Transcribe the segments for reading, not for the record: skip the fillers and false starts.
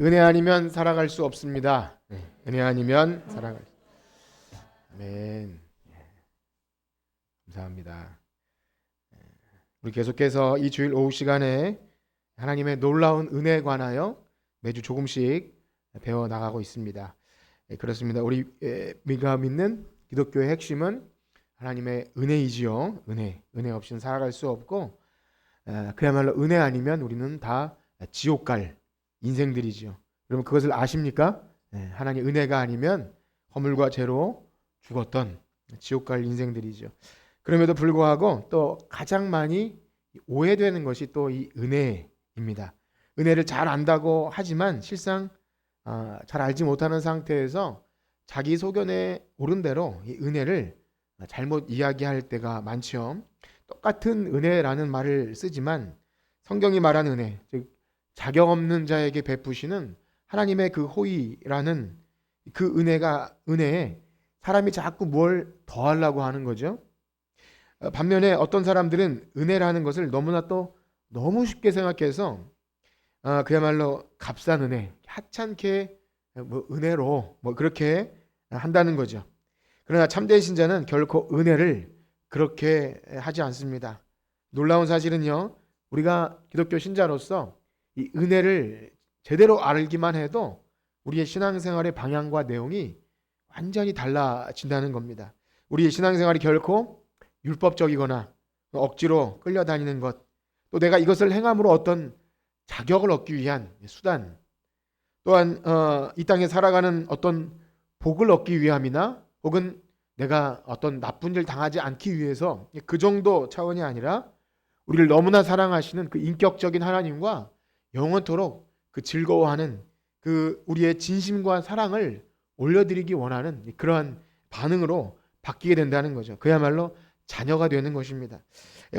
은혜 아니면 살아갈 수 없습니다. 은혜 아니면 살아갈 수. 아멘. 감사합니다. 우리 계속해서 이 주일 오후 시간에 하나님의 놀라운 은혜에 관하여 매주 조금씩 배워 나가고 있습니다. 그렇습니다. 우리가 믿는 기독교의 핵심은 하나님의 은혜이지요. 은혜 없이는 살아갈 수 없고, 그야말로 은혜 아니면 우리는 다 지옥 갈 인생들이지요. 여러분 그것을 아십니까? 하나님 은혜가 아니면 허물과 죄로 죽었던 지옥 갈 인생들이죠. 그럼에도 불구하고 또 가장 많이 오해되는 것이 또 이 은혜입니다. 은혜를 잘 안다고 하지만 실상 잘 알지 못하는 상태에서 자기 소견에 오른 대로 이 은혜를 잘못 이야기할 때가 많죠. 똑같은 은혜라는 말을 쓰지만 성경이 말하는 은혜, 즉 자격 없는 자에게 베푸시는 하나님의 그 호의라는 그 은혜에 사람이 자꾸 뭘 더하려고 하는 거죠. 반면에 어떤 사람들은 은혜라는 것을 너무 쉽게 생각해서 그야말로 값싼 은혜, 하찮게 은혜로 그렇게 한다는 거죠. 그러나 참된 신자는 결코 은혜를 그렇게 하지 않습니다. 놀라운 사실은요, 우리가 기독교 신자로서 이 은혜를 제대로 알기만 해도 우리의 신앙생활의 방향과 내용이 완전히 달라진다는 겁니다. 우리의 신앙생활이 결코 율법적이거나 억지로 끌려다니는 것, 또 내가 이것을 행함으로 어떤 자격을 얻기 위한 수단, 또한 이 땅에 살아가는 어떤 복을 얻기 위함이나 혹은 내가 어떤 나쁜 일 당하지 않기 위해서 그 정도 차원이 아니라 우리를 너무나 사랑하시는 그 인격적인 하나님과 영원토록 그 즐거워하는 그 우리의 진심과 사랑을 올려드리기 원하는 그러한 반응으로 바뀌게 된다는 거죠. 그야말로 자녀가 되는 것입니다.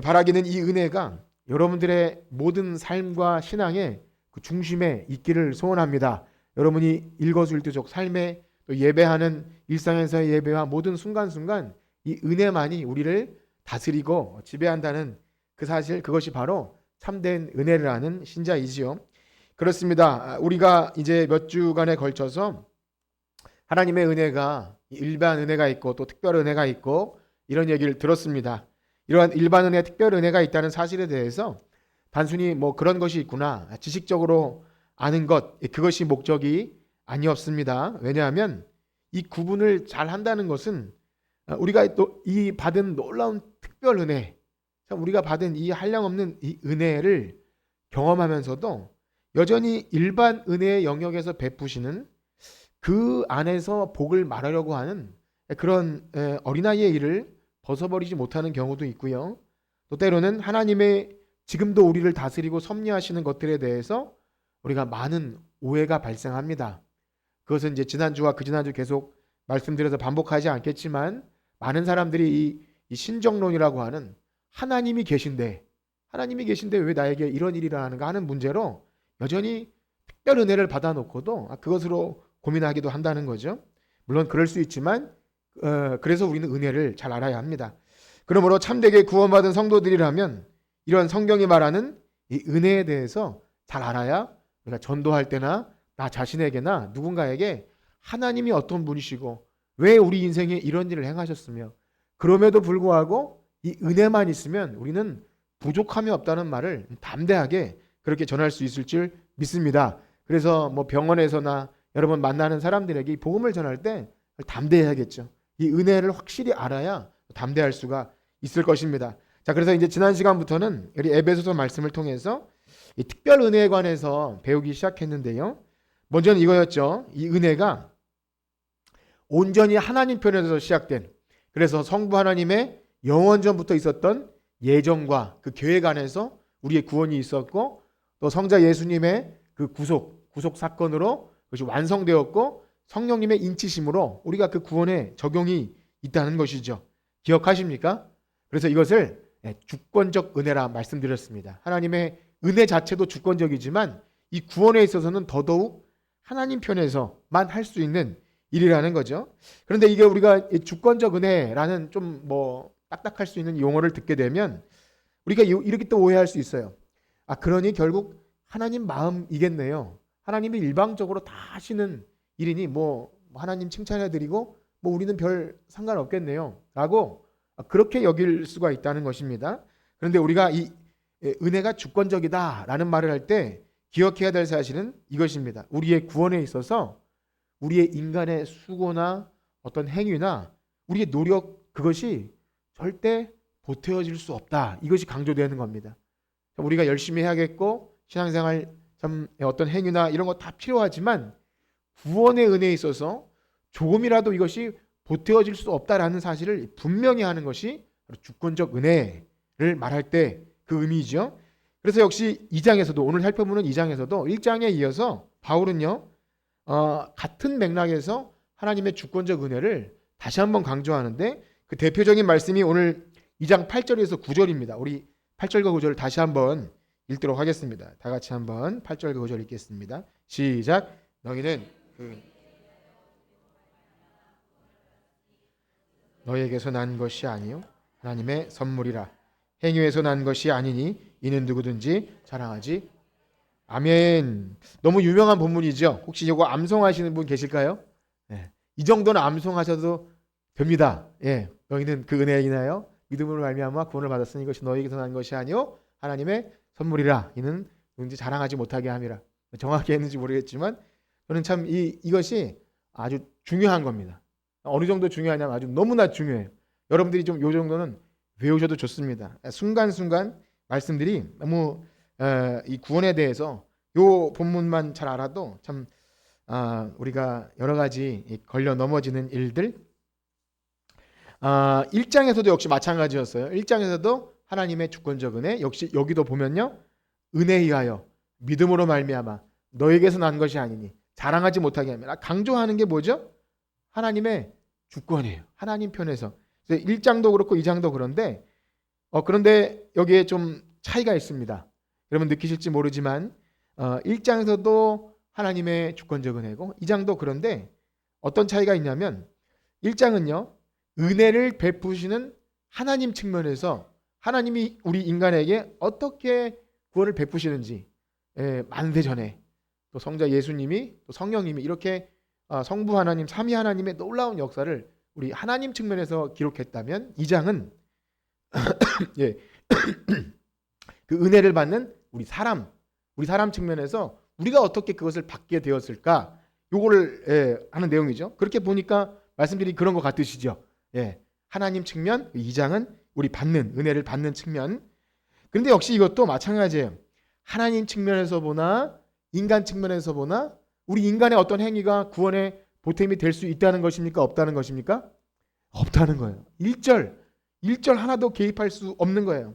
바라기는 이 은혜가 여러분들의 모든 삶과 신앙의 그 중심에 있기를 소원합니다. 여러분이 일거수일투족 삶에 또 예배하는 일상에서의 예배와 모든 순간순간 이 은혜만이 우리를 다스리고 지배한다는 그 사실, 그것이 바로 참된 은혜라는 신자이지요. 그렇습니다. 우리가 이제 몇 주간에 걸쳐서 하나님의 은혜가 일반 은혜가 있고 또 특별 은혜가 있고 이런 얘기를 들었습니다. 이러한 일반 은혜, 특별 은혜가 있다는 사실에 대해서 단순히 그런 것이 있구나, 지식적으로 아는 것, 그것이 목적이 아니었습니다. 왜냐하면 이 구분을 잘 한다는 것은 우리가 또 이 받은 놀라운 특별 은혜, 우리가 받은 이 한량없는 이 은혜를 경험하면서도 여전히 일반 은혜의 영역에서 베푸시는 그 안에서 복을 말하려고 하는 그런 어린아이의 일을 벗어버리지 못하는 경우도 있고요. 또 때로는 하나님의 지금도 우리를 다스리고 섭리하시는 것들에 대해서 우리가 많은 오해가 발생합니다. 그것은 이제 지난주와 그 지난주 계속 말씀드려서 반복하지 않겠지만 많은 사람들이 이 신정론이라고 하는 하나님이 계신데 왜 나에게 이런 일이 일어나는가 하는 문제로 여전히 특별 은혜를 받아놓고도 그것으로 고민하기도 한다는 거죠. 물론 그럴 수 있지만 그래서 우리는 은혜를 잘 알아야 합니다. 그러므로 참되게 구원받은 성도들이라면 이런 성경이 말하는 이 은혜에 대해서 잘 알아야 우리가 전도할 때나 나 자신에게나 누군가에게 하나님이 어떤 분이시고 왜 우리 인생에 이런 일을 행하셨으며 그럼에도 불구하고 이 은혜만 있으면 우리는 부족함이 없다는 말을 담대하게 그렇게 전할 수 있을 줄 믿습니다. 그래서 병원에서나 여러분 만나는 사람들에게 이 복음을 전할 때 담대해야겠죠. 이 은혜를 확실히 알아야 담대할 수가 있을 것입니다. 자, 그래서 이제 지난 시간부터는 우리 에베소서 말씀을 통해서 이 특별 은혜에 관해서 배우기 시작했는데요. 먼저는 이거였죠. 이 은혜가 온전히 하나님 편에서 시작된, 그래서 성부 하나님의 영원전부터 있었던 예정과 그 계획 안에서 우리의 구원이 있었고 또 성자 예수님의 그 구속 사건으로 그것이 완성되었고 성령님의 인치심으로 우리가 그 구원에 적용이 있다는 것이죠. 기억하십니까? 그래서 이것을 주권적 은혜라 말씀드렸습니다. 하나님의 은혜 자체도 주권적이지만 이 구원에 있어서는 더더욱 하나님 편에서만 할 수 있는 일이라는 거죠. 그런데 이게 우리가 주권적 은혜라는 좀 딱딱할 수 있는 용어를 듣게 되면 우리가 이렇게 또 오해할 수 있어요. 그러니 결국 하나님 마음이겠네요. 하나님이 일방적으로 다 하시는 일이니 뭐 하나님 칭찬해드리고 뭐 우리는 별 상관없겠네요 라고 그렇게 여길 수가 있다는 것입니다. 그런데 우리가 이 은혜가 주권적이다 라는 말을 할 때 기억해야 될 사실은 이것입니다. 우리의 구원에 있어서 우리의 인간의 수고나 어떤 행위나 우리의 노력 그것이 절대 보태어질 수 없다. 이것이 강조되는 겁니다. 우리가 열심히 해야겠고 신앙생활 참 어떤 행위나 이런 거 다 필요하지만 구원의 은혜에 있어서 조금이라도 이것이 보태어질 수 없다라는 사실을 분명히 하는 것이 주권적 은혜를 말할 때 그 의미죠. 그래서 역시 2장에서도 오늘 살펴보는 2장에서도 1장에 이어서 바울은요 같은 맥락에서 하나님의 주권적 은혜를 다시 한번 강조하는데 그 대표적인 말씀이 오늘 2장 8절에서 9절입니다. 우리 8절과 9절을 다시 한번 읽도록 하겠습니다. 다 같이 한번 8절과 9절 읽겠습니다. 시작. 너희는 너희에게서 난 것이 아니요 하나님의 선물이라. 행위에서 난 것이 아니니 이는 누구든지 자랑하지. 아멘. 너무 유명한 본문이죠. 혹시 이거 암송하시는 분 계실까요? 네. 이 정도는 암송하셔도 됩니다. 예. 너희는 그 은혜에 인하여 믿음으로 말미암아 구원을 받았으니 이것이 너희에게서 난 것이 아니요 하나님의 선물이라. 이는 누구든지 자랑하지 못하게 함이라. 정확히 했는지 모르겠지만 저는 참 이것이 아주 중요한 겁니다. 어느 정도 중요하냐면 아주 너무나 중요해요. 여러분들이 좀 요 정도는 외우셔도 좋습니다. 순간순간 말씀들이 너무 이 구원에 대해서 요 본문만 잘 알아도 참 우리가 여러 가지 걸려 넘어지는 일들 1장에서도 역시 마찬가지였어요. 1장에서도 하나님의 주권적 은혜 역시 여기도 보면요 은혜에 의하여 믿음으로 말미암아 너에게서 난 것이 아니니 자랑하지 못하게 하면 강조하는 게 뭐죠? 하나님의 주권이에요. 하나님 편에서 1장도 그렇고 2장도 그런데 그런데 여기에 좀 차이가 있습니다. 여러분 느끼실지 모르지만 1장에서도 하나님의 주권적 은혜고 2장도 그런데 어떤 차이가 있냐면 1장은요 은혜를 베푸시는 하나님 측면에서 하나님이 우리 인간에게 어떻게 구원을 베푸시는지 만세 전에 또 성자 예수님이 또 성령님이 이렇게 성부 하나님 삼위 하나님의 놀라운 역사를 우리 하나님 측면에서 기록했다면 2장은 예. 그 은혜를 받는 우리 사람 측면에서 우리가 어떻게 그것을 받게 되었을까 요거를 하는 내용이죠. 그렇게 보니까 말씀드린 그런 것 같으시죠. 예. 하나님 측면 2장은 우리 받는 은혜를 받는 측면. 그런데 역시 이것도 마찬가지예요. 하나님 측면에서 보나 인간 측면에서 보나 우리 인간의 어떤 행위가 구원의 보탬이 될 수 있다는 것입니까? 없다는 것입니까? 없다는 거예요. 1절 하나도 개입할 수 없는 거예요.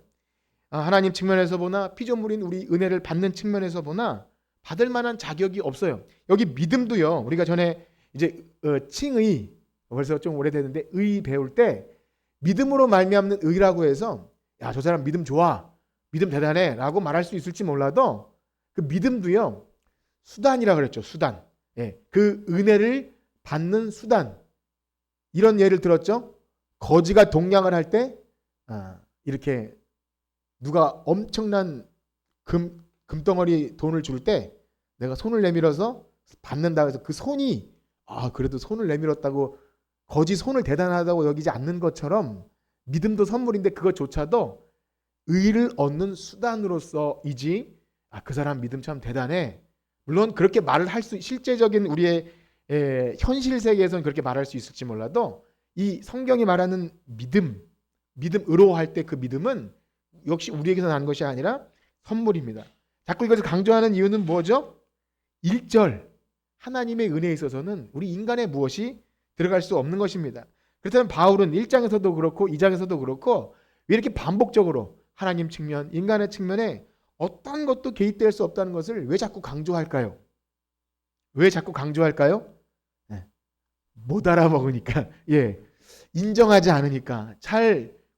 하나님 측면에서 보나 피조물인 우리 은혜를 받는 측면에서 보나 받을 만한 자격이 없어요. 여기 믿음도요. 우리가 전에 이제 칭의 벌써 좀 오래됐는데 의 배울 때 믿음으로 말미암는 의라고 해서 야, 저 사람 믿음 좋아. 믿음 대단해 라고 말할 수 있을지 몰라도 그 믿음도요. 수단이라 그랬죠. 수단. 예, 그 은혜를 받는 수단. 이런 예를 들었죠. 거지가 동냥을 할 때 이렇게 누가 엄청난 금덩어리 돈을 줄 때 내가 손을 내밀어서 받는다 해서 그 손이 그래도 손을 내밀었다고 거지 손을 대단하다고 여기지 않는 것처럼 믿음도 선물인데 그것조차도 의를 얻는 수단으로서이지 그 사람 믿음 참 대단해. 물론 그렇게 말을 할 수 실제적인 우리의 현실 세계에서는 그렇게 말할 수 있을지 몰라도 이 성경이 말하는 믿음으로 할 때 그 믿음은 역시 우리에게서 난 것이 아니라 선물입니다. 자꾸 이것을 강조하는 이유는 뭐죠? 1절 하나님의 은혜에 있어서는 우리 인간의 무엇이 들어갈 수 없는 것입니다. 그렇다면 바울은 1장에서도 그렇고 2장에서도 그렇고 왜 이렇게 반복적으로 하나님 측면, 인간의 측면에 어떤 것도 개입될 수 없다는 것을 왜 자꾸 강조할까요? 왜 자꾸 강조할까요? 못 알아먹으니까, 인정하지 않으니까,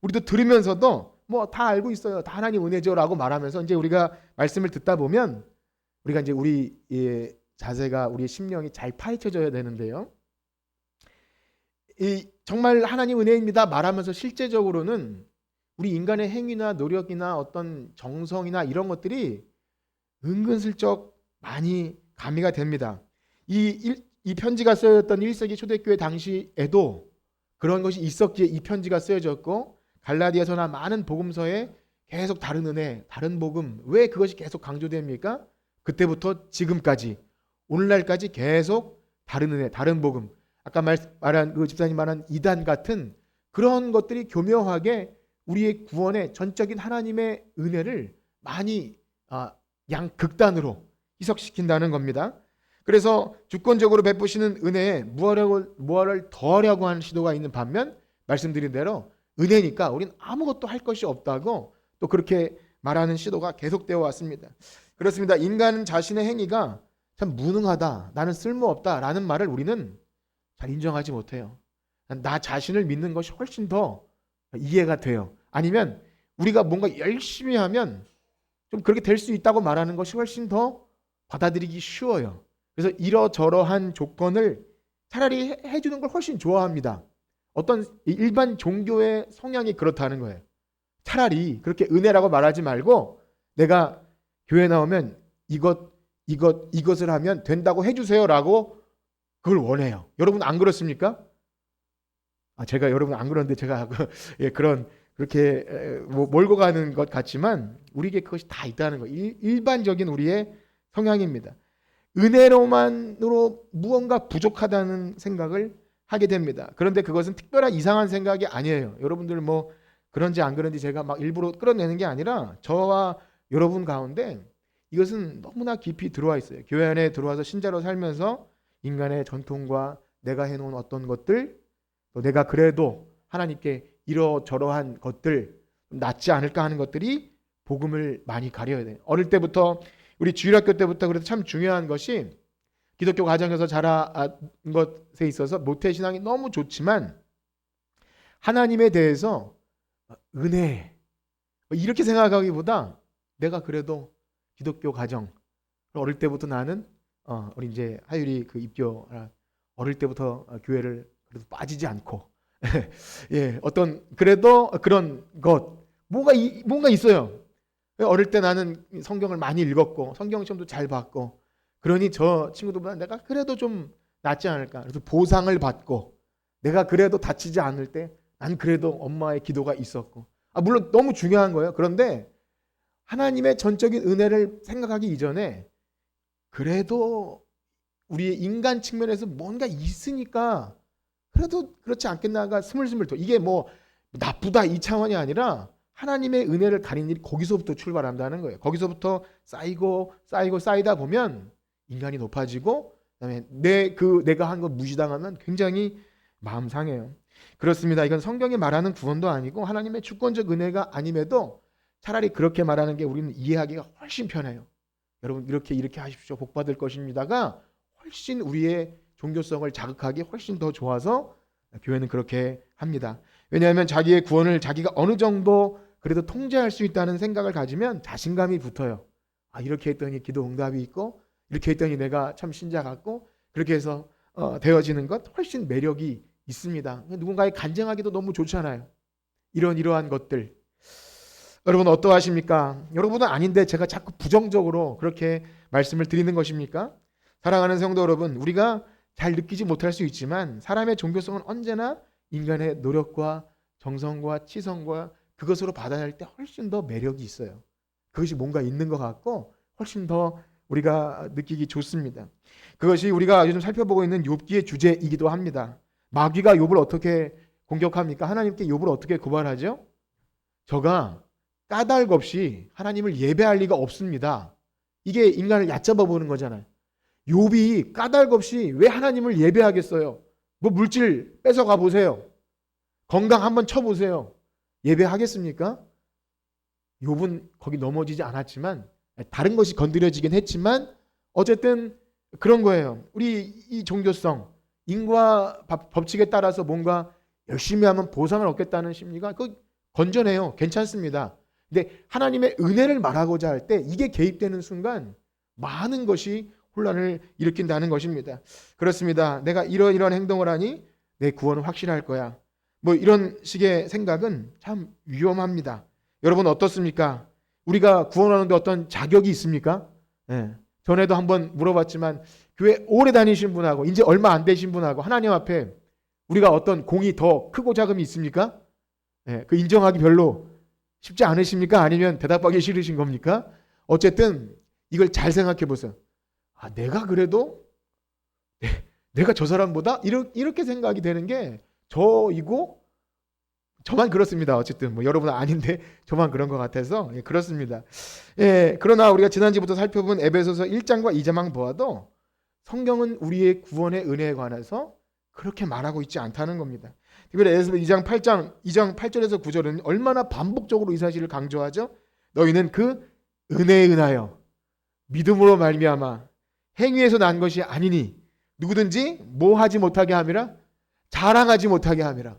우리도 들으면서도 뭐 다 알고 있어요. 다 하나님 은혜죠라고 말하면서 이제 우리가 말씀을 듣다 보면 우리가 이제 우리 자세가 우리의 심령이 잘 파헤쳐져야 되는데요. 정말 하나님 은혜입니다 말하면서 실제적으로는 우리 인간의 행위나 노력이나 어떤 정성이나 이런 것들이 은근슬쩍 많이 가미가 됩니다. 이 편지가 쓰여졌던 1세기 초대교회 당시에도 그런 것이 있었기에 이 편지가 쓰여졌고, 갈라디아서나 많은 복음서에 계속 다른 은혜, 다른 복음, 왜 그것이 계속 강조됩니까? 그때부터 지금까지, 오늘날까지 계속 다른 은혜, 다른 복음, 아까 말한 그 집사님 말한 이단 같은 그런 것들이 교묘하게 우리의 구원의 전적인 하나님의 은혜를 많이 양극단으로 희석시킨다는 겁니다. 그래서 주권적으로 베푸시는 은혜에 무엇을 더하려고 하는 시도가 있는 반면, 말씀드린 대로 은혜니까 우린 아무것도 할 것이 없다고 또 그렇게 말하는 시도가 계속되어 왔습니다. 그렇습니다. 인간 자신의 행위가 참 무능하다, 나는 쓸모없다 라는 말을 우리는 잘 인정하지 못해요. 나 자신을 믿는 것이 훨씬 더 이해가 돼요. 아니면 우리가 뭔가 열심히 하면 좀 그렇게 될 수 있다고 말하는 것이 훨씬 더 받아들이기 쉬워요. 그래서 이러저러한 조건을 차라리 해주는 걸 훨씬 좋아합니다. 어떤 일반 종교의 성향이 그렇다는 거예요. 차라리 그렇게 은혜라고 말하지 말고 내가 교회 나오면 이것을 하면 된다고 해주세요라고 그걸 원해요. 여러분 안 그렇습니까? 제가 여러분 안 그런데 제가 그렇게 몰고 가는 것 같지만 우리에게 그것이 다 있다는 거예요. 일반적인 우리의 성향입니다. 은혜로만으로 무언가 부족하다는 생각을 하게 됩니다. 그런데 그것은 특별한 이상한 생각이 아니에요. 여러분들 뭐 그런지 안 그런지 제가 막 일부러 끌어내는 게 아니라 저와 여러분 가운데 이것은 너무나 깊이 들어와 있어요. 교회 안에 들어와서 신자로 살면서 인간의 전통과 내가 해놓은 어떤 것들, 또 내가 그래도 하나님께 이러저러한 것들 낫지 않을까 하는 것들이 복음을 많이 가려야 돼요. 어릴 때부터 우리 주일학교 때부터 그래서 참 중요한 것이 기독교 가정에서 자란 것에 있어서 모태신앙이 너무 좋지만 하나님에 대해서 은혜 이렇게 생각하기보다 내가 그래도 기독교 가정 어릴 때부터 나는 우리 이제 하율이 그 입교 어릴 때부터 교회를 그래도 빠지지 않고 예 어떤 그래도 그런 것 뭔가 있어요. 어릴 때 나는 성경을 많이 읽었고 성경 시험도 잘 봤고 그러니 저 친구들보다 내가 그래도 좀 낫지 않을까. 그래서 보상을 받고 내가 그래도 다치지 않을 때 난 그래도 엄마의 기도가 있었고 물론 너무 중요한 거예요. 그런데 하나님의 전적인 은혜를 생각하기 이전에 그래도 우리의 인간 측면에서 뭔가 있으니까 그래도 그렇지 않겠나가 스물스물 더 이게 뭐 나쁘다 이 차원이 아니라 하나님의 은혜를 가린 일이 거기서부터 출발한다는 거예요. 거기서부터 쌓이다 보면 인간이 높아지고 그다음에 내가 한 거 무시당하면 굉장히 마음 상해요. 그렇습니다. 이건 성경이 말하는 구원도 아니고 하나님의 주권적 은혜가 아님에도 차라리 그렇게 말하는 게 우리는 이해하기가 훨씬 편해요. 여러분 이렇게 하십시오. 복 받을 것입니다가 훨씬 우리의 종교성을 자극하기 훨씬 더 좋아서 교회는 그렇게 합니다. 왜냐하면 자기의 구원을 자기가 어느 정도 그래도 통제할 수 있다는 생각을 가지면 자신감이 붙어요. 이렇게 했더니 기도 응답이 있고 이렇게 했더니 내가 참 신자 같고 그렇게 해서 되어지는 것 훨씬 매력이 있습니다. 누군가에 간증하기도 너무 좋잖아요. 이러한 것들. 여러분 어떠하십니까? 여러분은 아닌데 제가 자꾸 부정적으로 그렇게 말씀을 드리는 것입니까? 사랑하는 성도 여러분, 우리가 잘 느끼지 못할 수 있지만 사람의 종교성은 언제나 인간의 노력과 정성과 치성과 그것으로 받아낼 때 훨씬 더 매력이 있어요. 그것이 뭔가 있는 것 같고 훨씬 더 우리가 느끼기 좋습니다. 그것이 우리가 요즘 살펴보고 있는 욥기의 주제이기도 합니다. 마귀가 욥을 어떻게 공격합니까? 하나님께 욥을 어떻게 고발하죠? 저가 까닭 없이 하나님을 예배할 리가 없습니다. 이게 인간을 얕잡아 보는 거잖아요. 욥이 까닭 없이 왜 하나님을 예배하겠어요? 뭐 물질 뺏어가 보세요. 건강 한번 쳐보세요. 예배하겠습니까? 욥은 거기 넘어지지 않았지만 다른 것이 건드려지긴 했지만 어쨌든 그런 거예요. 우리 이 종교성 인과 법칙에 따라서 뭔가 열심히 하면 보상을 얻겠다는 심리가 그 건전해요. 괜찮습니다. 근데 하나님의 은혜를 말하고자 할 때 이게 개입되는 순간 많은 것이 혼란을 일으킨다는 것입니다. 그렇습니다. 내가 이런 행동을 하니 내 구원은 확실할 거야. 뭐 이런 식의 생각은 참 위험합니다. 여러분 어떻습니까? 우리가 구원하는데 어떤 자격이 있습니까? 네. 전에도 한번 물어봤지만 교회 오래 다니신 분하고 이제 얼마 안 되신 분하고 하나님 앞에 우리가 어떤 공이 더 크고 작음이 있습니까? 그 인정하기 별로 쉽지 않으십니까? 아니면 대답하기 싫으신 겁니까? 어쨌든 이걸 잘 생각해 보세요. 내가 그래도 내가 저 사람보다 이렇게 생각이 되는 게 저이고 저만 그렇습니다. 어쨌든 여러분은 아닌데 저만 그런 것 같아서 그렇습니다. 그러나 우리가 지난주부터 살펴본 에베소서 1장과 2장만 보아도 성경은 우리의 구원의 은혜에 관해서 그렇게 말하고 있지 않다는 겁니다. 특별히 에베소서 2장 8절에서 9절은 얼마나 반복적으로 이 사실을 강조하죠. 너희는 그 은혜에 은하여 믿음으로 말미암아 행위에서 난 것이 아니니 누구든지 뭐 하지 못하게 함이라 자랑하지 못하게 함이라.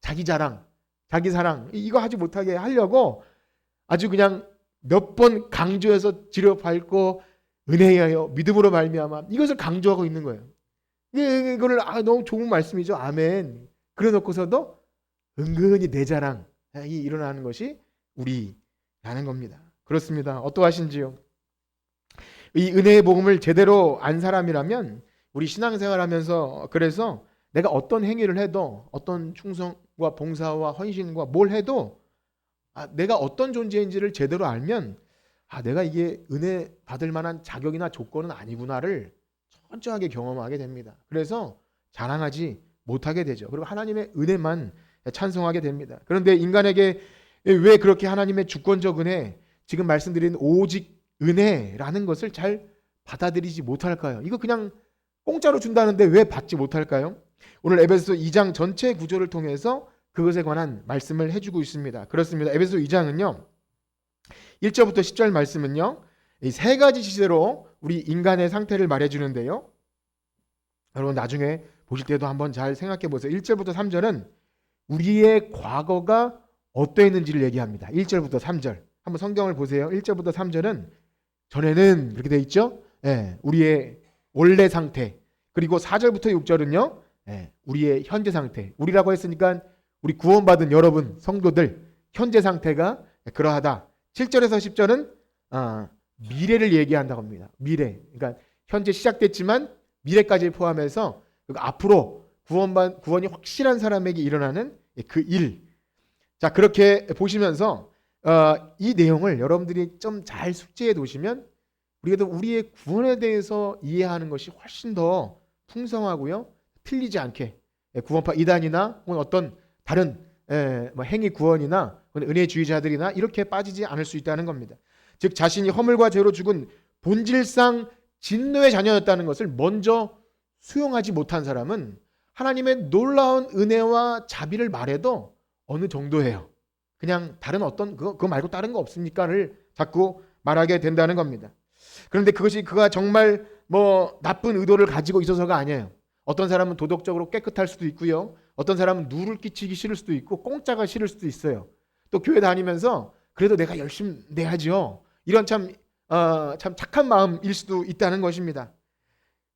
자기 자랑, 자기 사랑 이거 하지 못하게 하려고 아주 그냥 몇 번 강조해서 지려밟고 은혜에 하여 믿음으로 말미암아 이것을 강조하고 있는 거예요. 이거를 너무 좋은 말씀이죠. 아멘. 그래 놓고서도 은근히 내 자랑이 일어나는 것이 우리라는 겁니다. 그렇습니다. 어떠하신지요? 이 은혜의 복음을 제대로 안 사람이라면 우리 신앙생활하면서 그래서 내가 어떤 행위를 해도 어떤 충성과 봉사와 헌신과 뭘 해도 내가 어떤 존재인지를 제대로 알면 내가 이게 은혜 받을 만한 자격이나 조건은 아니구나를 철저하게 경험하게 됩니다. 그래서 자랑하지 못하게 되죠. 그리고 하나님의 은혜만 찬송하게 됩니다. 그런데 인간에게 왜 그렇게 하나님의 주권적 은혜, 지금 말씀드린 오직 은혜라는 것을 잘 받아들이지 못할까요? 이거 그냥 공짜로 준다는데 왜 받지 못할까요? 오늘 에베소서 2장 전체 구조를 통해서 그것에 관한 말씀을 해주고 있습니다. 그렇습니다. 에베소서 2장은요 1절부터 10절 말씀은요 이 세 가지 시대로 우리 인간의 상태를 말해주는데요, 여러분 나중에 보실 때도 한번 잘 생각해 보세요. 1절부터 3절은 우리의 과거가 어떠했는지를 얘기합니다. 1절부터 3절 한번 성경을 보세요. 1절부터 3절은 전에는 이렇게 돼 있죠. 우리의 원래 상태. 그리고 4절부터 6절은요 우리의 현재 상태. 우리라고 했으니까 우리 구원받은 여러분 성도들 현재 상태가 그러하다. 7절에서 10절은 미래를 얘기한다고 합니다. 미래. 그러니까 현재 시작됐지만 미래까지 포함해서 앞으로 구원이 확실한 사람에게 일어나는 그 일. 자, 그렇게 보시면서 이 내용을 여러분들이 좀 잘 숙지해 두시면 우리가 우리의 구원에 대해서 이해하는 것이 훨씬 더 풍성하고요. 틀리지 않게 구원파 이단이나 혹은 어떤 다른 행위 구원이나 은혜주의자들이나 이렇게 빠지지 않을 수 있다는 겁니다. 즉 자신이 허물과 죄로 죽은 본질상 진노의 자녀였다는 것을 먼저 수용하지 못한 사람은 하나님의 놀라운 은혜와 자비를 말해도 어느 정도예요. 그냥 다른 어떤 그거 말고 다른 거 없습니까를 자꾸 말하게 된다는 겁니다. 그런데 그것이 그가 정말 나쁜 의도를 가지고 있어서가 아니에요. 어떤 사람은 도덕적으로 깨끗할 수도 있고요. 어떤 사람은 누를 끼치기 싫을 수도 있고 공짜가 싫을 수도 있어요. 또 교회 다니면서 그래도 내가 열심히 내야죠. 이런 참 착한 마음일 수도 있다는 것입니다.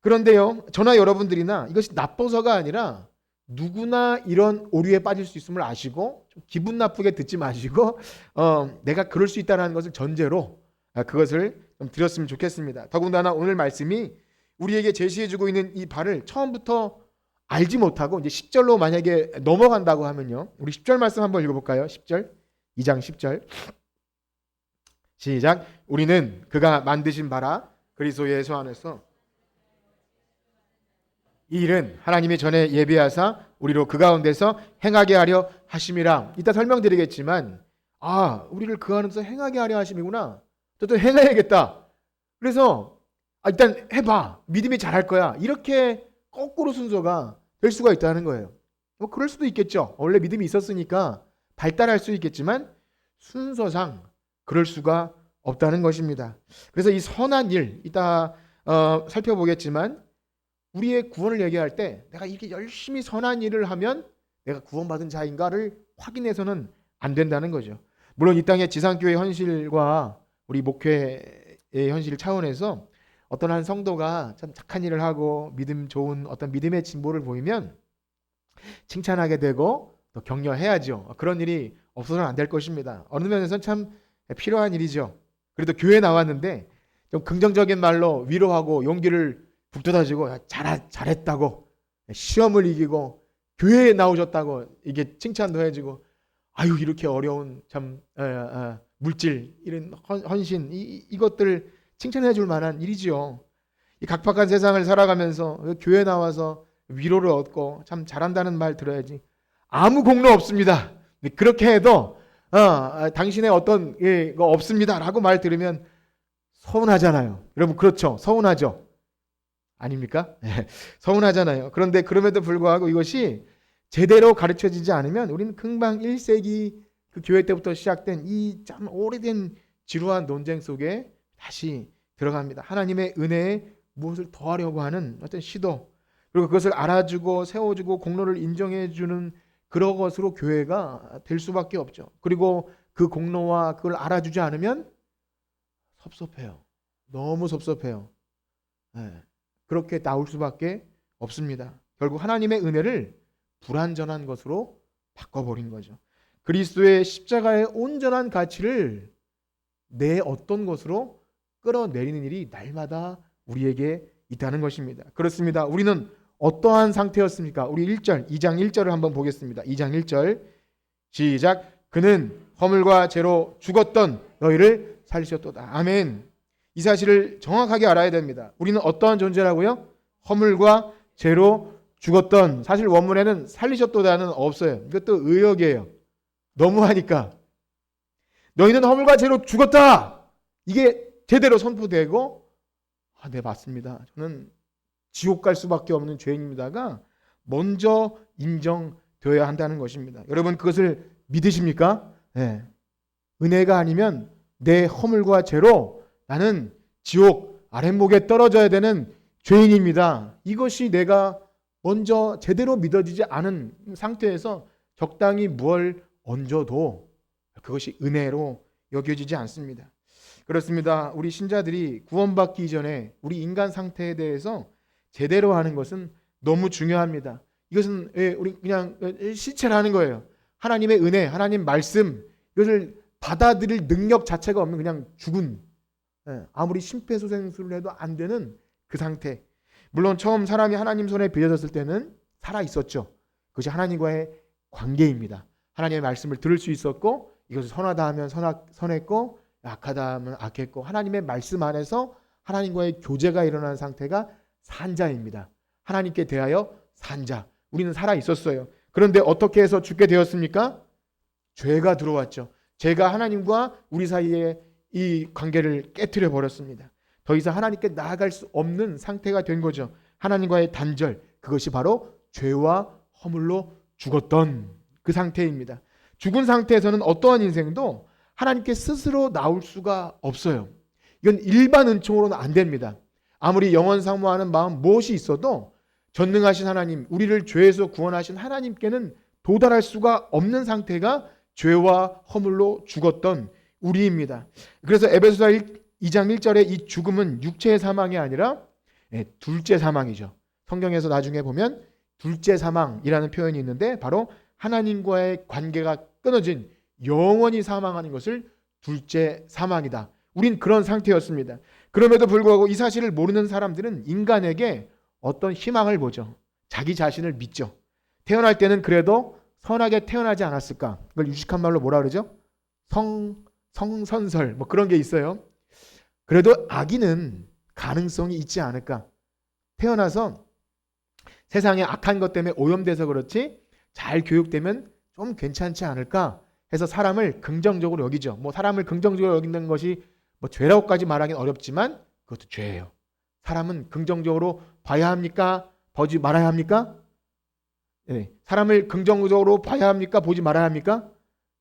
그런데요, 저나 여러분들이나 이것이 나빠서가 아니라 누구나 이런 오류에 빠질 수 있음을 아시고 좀 기분 나쁘게 듣지 마시고 내가 그럴 수 있다는 것을 전제로 그것을 좀 드렸으면 좋겠습니다. 더군다나 오늘 말씀이 우리에게 제시해주고 있는 이 바를 처음부터 알지 못하고 이제 10절로 만약에 넘어간다고 하면요, 우리 10절 말씀 한번 읽어볼까요? 10절 2장 10절 시작. 우리는 그가 만드신 바라 그리스도 예수 안에서 이 일은 하나님이 전에 예비하사 우리로 그 가운데서 행하게 하려 하심이라. 이따 설명드리겠지만 우리를 그 안에서 행하게 하려 하심이구나. 또 행해야겠다. 그래서 일단 해봐. 믿음이 잘할 거야. 이렇게 거꾸로 순서가 될 수가 있다는 거예요. 그럴 수도 있겠죠. 원래 믿음이 있었으니까 발달할 수 있겠지만 순서상 그럴 수가 없다는 것입니다. 그래서 이 선한 일 이따 살펴보겠지만 우리의 구원을 얘기할 때 내가 이렇게 열심히 선한 일을 하면 내가 구원받은 자인가를 확인해서는 안 된다는 거죠. 물론 이 땅의 지상교회 현실과 우리 목회의 현실 차원에서 어떤 한 성도가 참 착한 일을 하고 믿음 좋은 어떤 믿음의 진보를 보이면 칭찬하게 되고 또 격려해야죠. 그런 일이 없어서는 안 될 것입니다. 어느 면에서는 참 필요한 일이죠. 그래도 교회 나왔는데 좀 긍정적인 말로 위로하고 용기를 북돋아주고 잘했다고, 시험을 이기고 교회에 나오셨다고 이게 칭찬도 해주고, 아유 이렇게 어려운 참 물질 이런 헌신 이것들 칭찬해 줄 만한 일이지요. 이 각박한 세상을 살아가면서 교회 나와서 위로를 얻고 참 잘한다는 말 들어야지. 아무 공로 없습니다. 그렇게 해도 당신의 어떤 거 없습니다라고 말 들으면 서운하잖아요. 여러분 그렇죠? 서운하죠? 아닙니까? 서운하잖아요. 그런데 그럼에도 불구하고 이것이 제대로 가르쳐지지 않으면 우리는 금방 1세기 그 교회 때부터 시작된 이 참 오래된 지루한 논쟁 속에 다시 들어갑니다. 하나님의 은혜에 무엇을 더하려고 하는 어떤 시도, 그리고 그것을 알아주고 세워주고 공로를 인정해주는 그런 것으로 교회가 될 수밖에 없죠. 그리고 그 공로와 그걸 알아주지 않으면 섭섭해요. 너무 섭섭해요. 그렇게 나올 수밖에 없습니다. 결국 하나님의 은혜를 불완전한 것으로 바꿔버린 거죠. 그리스도의 십자가의 온전한 가치를 내 어떤 것으로 끌어내리는 일이 날마다 우리에게 있다는 것입니다. 그렇습니다. 우리는 어떠한 상태였습니까? 우리 1절, 2장 1절을 한번 보겠습니다. 2장 1절 시작. 그는 허물과 죄로 죽었던 너희를 살리셨도다. 아멘. 이 사실을 정확하게 알아야 됩니다. 우리는 어떠한 존재라고요? 허물과 죄로 죽었던, 사실 원문에는 살리셨도다는 없어요. 이것도 의역이에요. 너무하니까. 너희는 허물과 죄로 죽었다. 이게 제대로 선포되고 네 맞습니다. 저는 지옥 갈 수밖에 없는 죄인입니다가 먼저 인정되어야 한다는 것입니다. 여러분 그것을 믿으십니까? 네. 은혜가 아니면 내 허물과 죄로 나는 지옥 아랫목에 떨어져야 되는 죄인입니다. 이것이 내가 먼저 제대로 믿어지지 않은 상태에서 적당히 뭘 얹어도 그것이 은혜로 여겨지지 않습니다. 그렇습니다. 우리 신자들이 구원받기 이전에 우리 인간 상태에 대해서 제대로 하는 것은 너무 중요합니다. 이것은 우리 그냥 시체라는 거예요. 하나님의 은혜, 하나님 말씀, 이것을 받아들일 능력 자체가 없는 그냥 죽은, 아무리 심폐소생술을 해도 안 되는 그 상태. 물론 처음 사람이 하나님 손에 빌려졌을 때는 살아 있었죠. 그것이 하나님과의 관계입니다. 하나님의 말씀을 들을 수 있었고, 이것을 선하다 하면 선했고 악하다 하면 악했고, 하나님의 말씀 안에서 하나님과의 교제가 일어나는 상태가 산자입니다. 하나님께 대하여 산자. 우리는 살아 있었어요. 그런데 어떻게 해서 죽게 되었습니까? 죄가 들어왔죠. 죄가 하나님과 우리 사이에 이 관계를 깨트려 버렸습니다. 더 이상 하나님께 나아갈 수 없는 상태가 된 거죠. 하나님과의 단절, 그것이 바로 죄와 허물로 죽었던 그 상태입니다. 죽은 상태에서는 어떠한 인생도 하나님께 스스로 나올 수가 없어요. 이건 일반 은총으로는 안 됩니다. 아무리 영원 사모하는 마음 무엇이 있어도 전능하신 하나님, 우리를 죄에서 구원하신 하나님께는 도달할 수가 없는 상태가 죄와 허물로 죽었던 우리입니다. 그래서 에베소서 2장 1절에 이 죽음은 육체의 사망이 아니라 둘째 사망이죠. 성경에서 나중에 보면 둘째 사망이라는 표현이 있는데 바로 하나님과의 관계가 끊어진 영원히 사망하는 것을 둘째 사망이다. 우린 그런 상태였습니다. 그럼에도 불구하고 이 사실을 모르는 사람들은 인간에게 어떤 희망을 보죠. 자기 자신을 믿죠. 태어날 때는 그래도 선하게 태어나지 않았을까? 그걸 유식한 말로 뭐라 그러죠? 성선설 뭐 그런 게 있어요. 그래도 아기는 가능성이 있지 않을까? 태어나서 세상에 악한 것 때문에 오염돼서 그렇지 잘 교육되면 좀 괜찮지 않을까 해서 사람을 긍정적으로 여기죠. 뭐 사람을 긍정적으로 여긴다는 것이 뭐 죄라고까지 말하기는 어렵지만 그것도 죄예요. 사람은 긍정적으로 봐야 합니까? 보지 말아야 합니까? 네. 사람을 긍정적으로 봐야 합니까? 보지 말아야 합니까?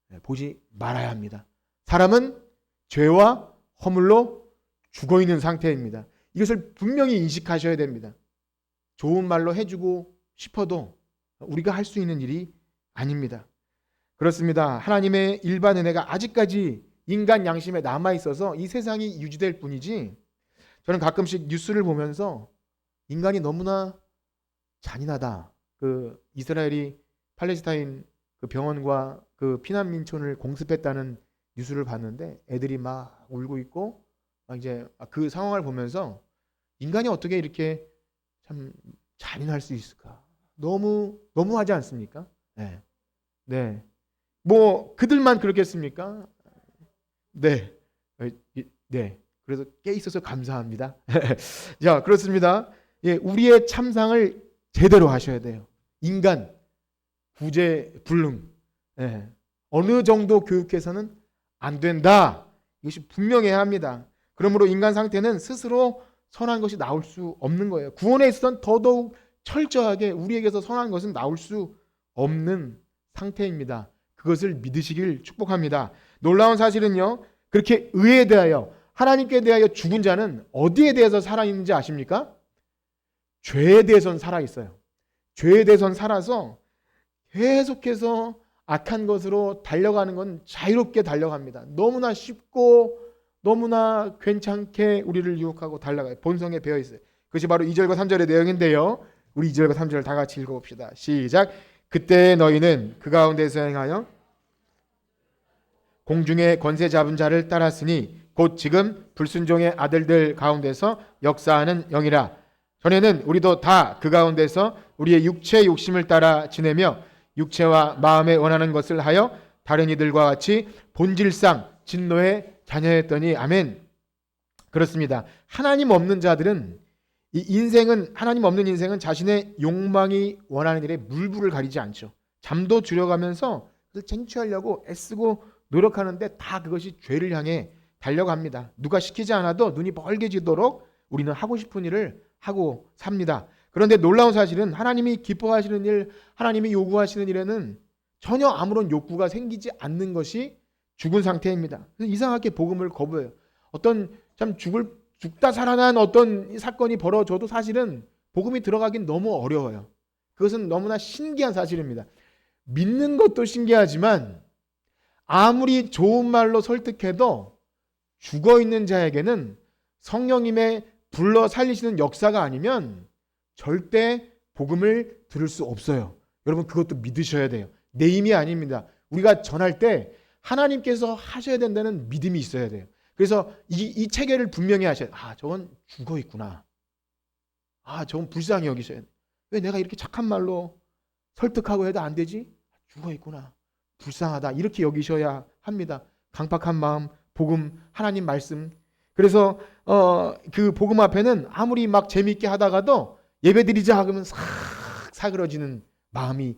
네. 보지 말아야 합니다. 사람은 죄와 허물로 죽어 있는 상태입니다. 이것을 분명히 인식하셔야 됩니다. 좋은 말로 해주고 싶어도 우리가 할 수 있는 일이 아닙니다. 그렇습니다. 하나님의 일반 은혜가 아직까지 인간 양심에 남아있어서 이 세상이 유지될 뿐이지, 저는 가끔씩 뉴스를 보면서 인간이 너무나 잔인하다. 그 이스라엘이 팔레스타인 그 병원과 그 피난민촌을 공습했다는 뉴스를 봤는데 애들이 막 울고 있고 이제 그 상황을 보면서 인간이 어떻게 이렇게 참 잔인할 수 있을까? 너무하지 않습니까? 네. 네. 뭐 그들만 그렇겠습니까? 네. 네. 그래서 깨 있어서 감사합니다. 자, 그렇습니다. 예, 우리의 참상을 제대로 하셔야 돼요. 인간 구제불능. 예. 어느 정도 교육해서는 안 된다. 이것이 분명해야 합니다. 그러므로 인간 상태는 스스로 선한 것이 나올 수 없는 거예요. 구원에 있어서는 더더욱 철저하게 우리에게서 선한 것은 나올 수 없는 상태입니다. 그것을 믿으시길 축복합니다. 놀라운 사실은요, 그렇게 의에 대하여 하나님께 대하여 죽은 자는 어디에 대해서 살아있는지 아십니까? 죄에 대해서는 살아있어요. 죄에 대해서는 살아서 계속해서 악한 것으로 달려가는 건 자유롭게 달려갑니다. 너무나 쉽고 너무나 괜찮게 우리를 유혹하고 달려가요. 본성에 배어 있어요. 그것이 바로 2절과 3절의 내용인데요. 우리 2절과 3절을 다 같이 읽어봅시다. 시작. 그때 너희는 그 가운데서 행하여 공중의 권세 잡은 자를 따랐으니 곧 지금 불순종의 아들들 가운데서 역사하는 영이라. 전에는 우리도 다 그 가운데서 우리의 육체의 욕심을 따라 지내며 육체와 마음에 원하는 것을 하여 다른 이들과 같이 본질상 진노의 자녀였더니. 아멘. 그렇습니다. 하나님 없는 자들은 이 인생은, 하나님 없는 인생은 자신의 욕망이 원하는 일에 물불을 가리지 않죠. 잠도 줄여가면서 그걸 쟁취하려고 애쓰고 노력하는데 다 그것이 죄를 향해 달려갑니다. 누가 시키지 않아도 눈이 멀게지도록 우리는 하고 싶은 일을 하고 삽니다. 그런데 놀라운 사실은 하나님이 기뻐하시는 일, 하나님이 요구하시는 일에는 전혀 아무런 욕구가 생기지 않는 것이 죽은 상태입니다. 그래서 이상하게 복음을 거부해요. 어떤 참 죽다 살아난 어떤 사건이 벌어져도 사실은 복음이 들어가긴 너무 어려워요. 그것은 너무나 신기한 사실입니다. 믿는 것도 신기하지만 아무리 좋은 말로 설득해도 죽어있는 자에게는 성령님의 불러 살리시는 역사가 아니면 절대 복음을 들을 수 없어요. 여러분, 그것도 믿으셔야 돼요. 내 힘이 아닙니다. 우리가 전할 때 하나님께서 하셔야 된다는 믿음이 있어야 돼요. 그래서 이 체계를 분명히 하셔야 돼요. 저건 죽어있구나. 저건 불쌍히 여기셔야 돼요. 왜 내가 이렇게 착한 말로 설득하고 해도 안 되지? 죽어있구나. 불쌍하다. 이렇게 여기셔야 합니다. 강팍한 마음, 복음, 하나님 말씀. 그래서 그 복음 앞에는 아무리 막 재미있게 하다가도 예배드리자 하면 싹 사그러지는 마음이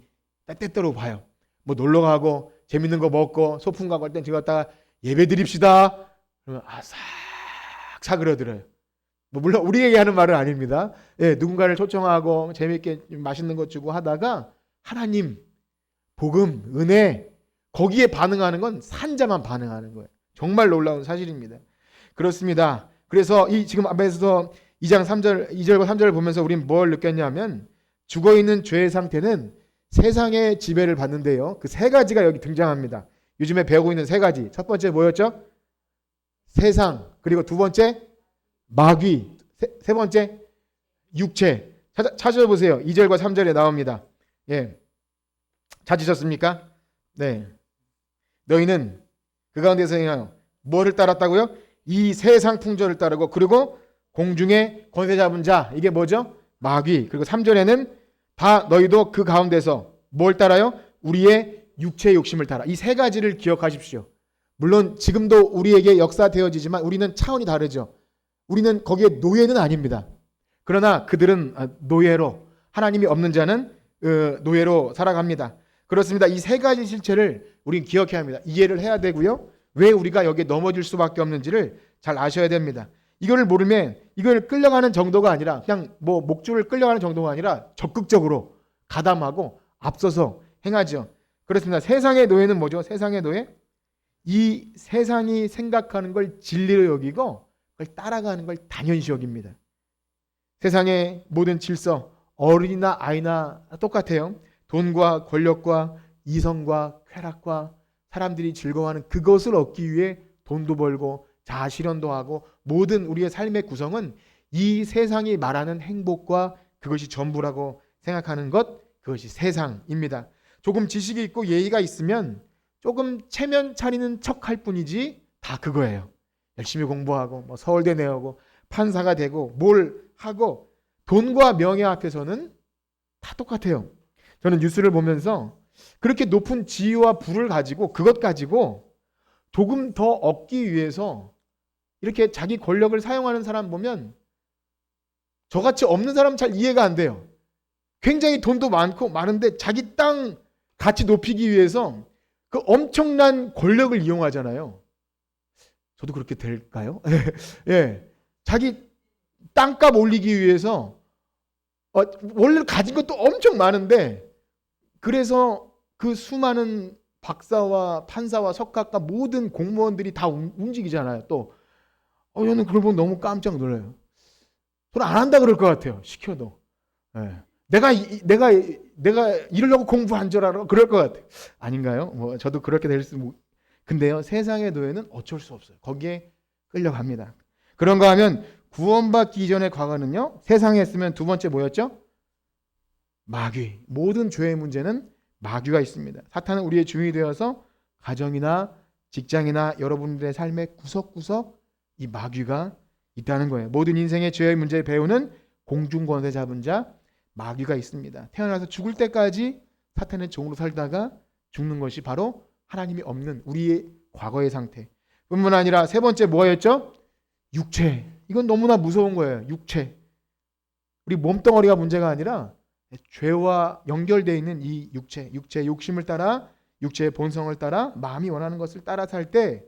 때때로 봐요. 뭐 놀러 가고 재밌는 거 먹고 소풍 가고 할 땐 제가 갖다가 예배드립시다. 그러면 싹 사그러들어요. 뭐 물론 우리에게 하는 말은 아닙니다. 예, 누군가를 초청하고 재미있게 맛있는 것 주고 하다가 하나님, 복음, 은혜, 거기에 반응하는 건 산자만 반응하는 거예요. 정말 놀라운 사실입니다. 그렇습니다. 그래서 이 지금 앞에서 2장 3절, 2절과 3절을 보면서 우리는 뭘 느꼈냐면 죽어있는 죄의 상태는 세상의 지배를 받는데요. 그 세 가지가 여기 등장합니다. 요즘에 배우고 있는 세 가지. 첫 번째 뭐였죠? 세상. 그리고 두 번째 마귀. 세 번째 육체. 찾아보세요. 2절과 3절에 나옵니다. 예. 찾으셨습니까? 네. 너희는 그 가운데서 행하여 뭐를 따랐다고요? 이 세상 풍조를 따르고, 그리고 공중에 권세 잡은 자, 이게 뭐죠? 마귀. 그리고 3절에는 다 너희도 그 가운데서 뭘 따라요? 우리의 육체의 욕심을 따라. 이 세 가지를 기억하십시오. 물론 지금도 우리에게 역사되어지지만 우리는 차원이 다르죠. 우리는 거기에 노예는 아닙니다. 그러나 그들은 노예로, 하나님이 없는 자는 노예로 살아갑니다. 그렇습니다. 이 세 가지 실체를 우리는 기억해야 합니다. 이해를 해야 되고요. 왜 우리가 여기에 넘어질 수밖에 없는지를 잘 아셔야 됩니다. 이거를 모르면 이걸 끌려가는 정도가 아니라 그냥 뭐 목줄을 끌려가는 정도가 아니라 적극적으로 가담하고 앞서서 행하죠. 그렇습니다. 세상의 노예는 뭐죠? 세상의 노예? 이 세상이 생각하는 걸 진리로 여기고 그걸 따라가는 걸 당연시 여깁니다. 세상의 모든 질서, 어른이나 아이나 똑같아요. 돈과 권력과 이성과 쾌락과 사람들이 즐거워하는 그것을 얻기 위해 돈도 벌고 자아실현도 하고 모든 우리의 삶의 구성은 이 세상이 말하는 행복과 그것이 전부라고 생각하는 것, 그것이 세상입니다. 조금 지식이 있고 예의가 있으면 조금 체면 차리는 척 할 뿐이지 다 그거예요. 열심히 공부하고 뭐 서울대 내오고 판사가 되고 뭘 하고 돈과 명예 앞에서는 다 똑같아요. 저는 뉴스를 보면서 그렇게 높은 지위와 부를 가지고 그것 가지고 조금 더 얻기 위해서 이렇게 자기 권력을 사용하는 사람 보면 저같이 없는 사람 잘 이해가 안 돼요. 굉장히 돈도 많고 많은데 자기 땅 가치 높이기 위해서 그 엄청난 권력을 이용하잖아요. 저도 그렇게 될까요? 예. 자기 땅값 올리기 위해서 원래 가진 것도 엄청 많은데 그래서 그 수많은 박사와 판사와 석학과 모든 공무원들이 다 움직이잖아요. 또 저는 그걸 보면 너무 깜짝 놀라요. 저는 안 한다 그럴 것 같아요. 시켜도. 예. 내가 이러려고 공부 안 줄 알아? 그럴 것 같아요. 아닌가요? 뭐 저도 그렇게 될 수. 근데요, 세상의 노예는 어쩔 수 없어요. 거기에 끌려갑니다. 그런가 하면 구원받기 이전의 과거는요, 세상에 있으면 두 번째 뭐였죠? 마귀. 모든 죄의 문제는 마귀가 있습니다. 사탄은 우리의 주인이 되어서 가정이나 직장이나 여러분들의 삶의 구석구석 이 마귀가 있다는 거예요. 모든 인생의 죄의 문제를 배우는 공중권세 잡은 자 마귀가 있습니다. 태어나서 죽을 때까지 사탄의 종으로 살다가 죽는 것이 바로 하나님이 없는 우리의 과거의 상태. 뿐만 아니라 세 번째 뭐였죠? 육체. 이건 너무나 무서운 거예요. 육체. 우리 몸뚱어리가 문제가 아니라 죄와 연결되어 있는 이 육체. 육체의 욕심을 따라 육체의 본성을 따라 마음이 원하는 것을 따라 살 때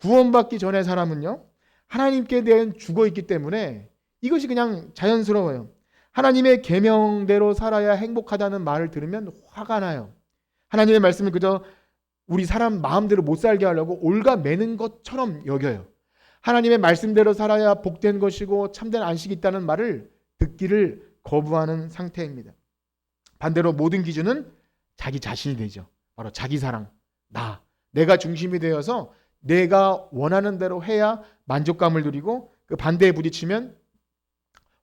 구원받기 전에 사람은요. 하나님께 대한 죽어있기 때문에 이것이 그냥 자연스러워요. 하나님의 계명대로 살아야 행복하다는 말을 들으면 화가 나요. 하나님의 말씀을 그저 우리 사람 마음대로 못 살게 하려고 올가매는 것처럼 여겨요. 하나님의 말씀대로 살아야 복된 것이고 참된 안식이 있다는 말을 듣기를 거부하는 상태입니다. 반대로 모든 기준은 자기 자신이 되죠. 바로 자기 사랑, 내가 중심이 되어서 내가 원하는 대로 해야 만족감을 누리고 그 반대에 부딪히면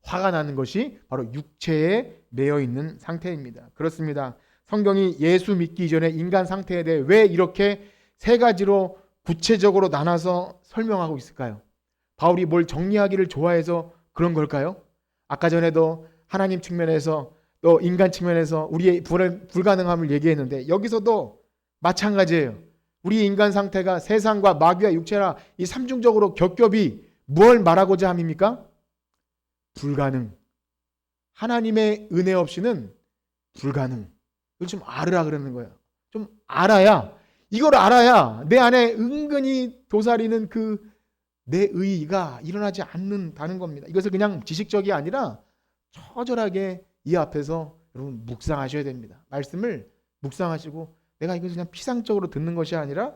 화가 나는 것이 바로 육체에 매여 있는 상태입니다. 그렇습니다. 성경이 예수 믿기 이전에 인간 상태에 대해 왜 이렇게 세 가지로 구체적으로 나눠서 설명하고 있을까요? 바울이 뭘 정리하기를 좋아해서 그런 걸까요? 아까 전에도 하나님 측면에서 또 인간 측면에서 우리의 불가능함을 얘기했는데 여기서도 마찬가지예요. 우리 인간 상태가 세상과 마귀와 육체라 이 삼중적으로 겹겹이 뭘 말하고자 함입니까? 불가능. 하나님의 은혜 없이는 불가능. 이걸 좀 알으라 그러는 거예요. 좀 알아야, 이걸 알아야 내 안에 은근히 도사리는 그 내 의의가 일어나지 않는다는 겁니다. 이것을 그냥 지식적이 아니라 처절하게 이 앞에서 여러분 묵상하셔야 됩니다. 말씀을 묵상하시고 내가 이것을 그냥 피상적으로 듣는 것이 아니라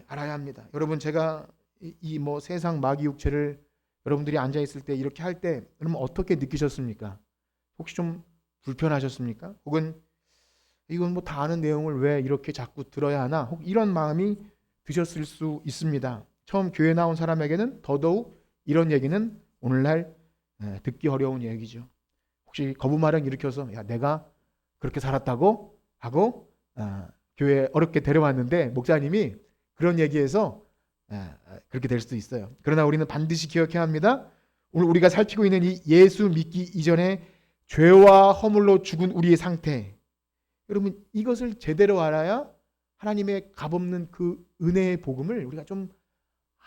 알아야 합니다. 여러분 제가 이 뭐 세상 마귀 육체를 여러분들이 앉아 있을 때 이렇게 할 때 여러분 어떻게 느끼셨습니까? 혹시 좀 불편하셨습니까? 혹은 이건 뭐 다 아는 내용을 왜 이렇게 자꾸 들어야 하나? 혹 이런 마음이 드셨을 수 있습니다. 처음 교회 나온 사람에게는 더더욱 이런 얘기는 오늘날 듣기 어려운 얘기죠. 혹시 거부마랑 일으켜서 야 내가 그렇게 살았다고 하고 교회에 어렵게 데려왔는데 목사님이 그런 얘기해서 그렇게 될 수도 있어요. 그러나 우리는 반드시 기억해야 합니다. 오늘 우리가 살피고 있는 이 예수 믿기 이전에 죄와 허물로 죽은 우리의 상태, 여러분 이것을 제대로 알아야 하나님의 값없는 그 은혜의 복음을 우리가 좀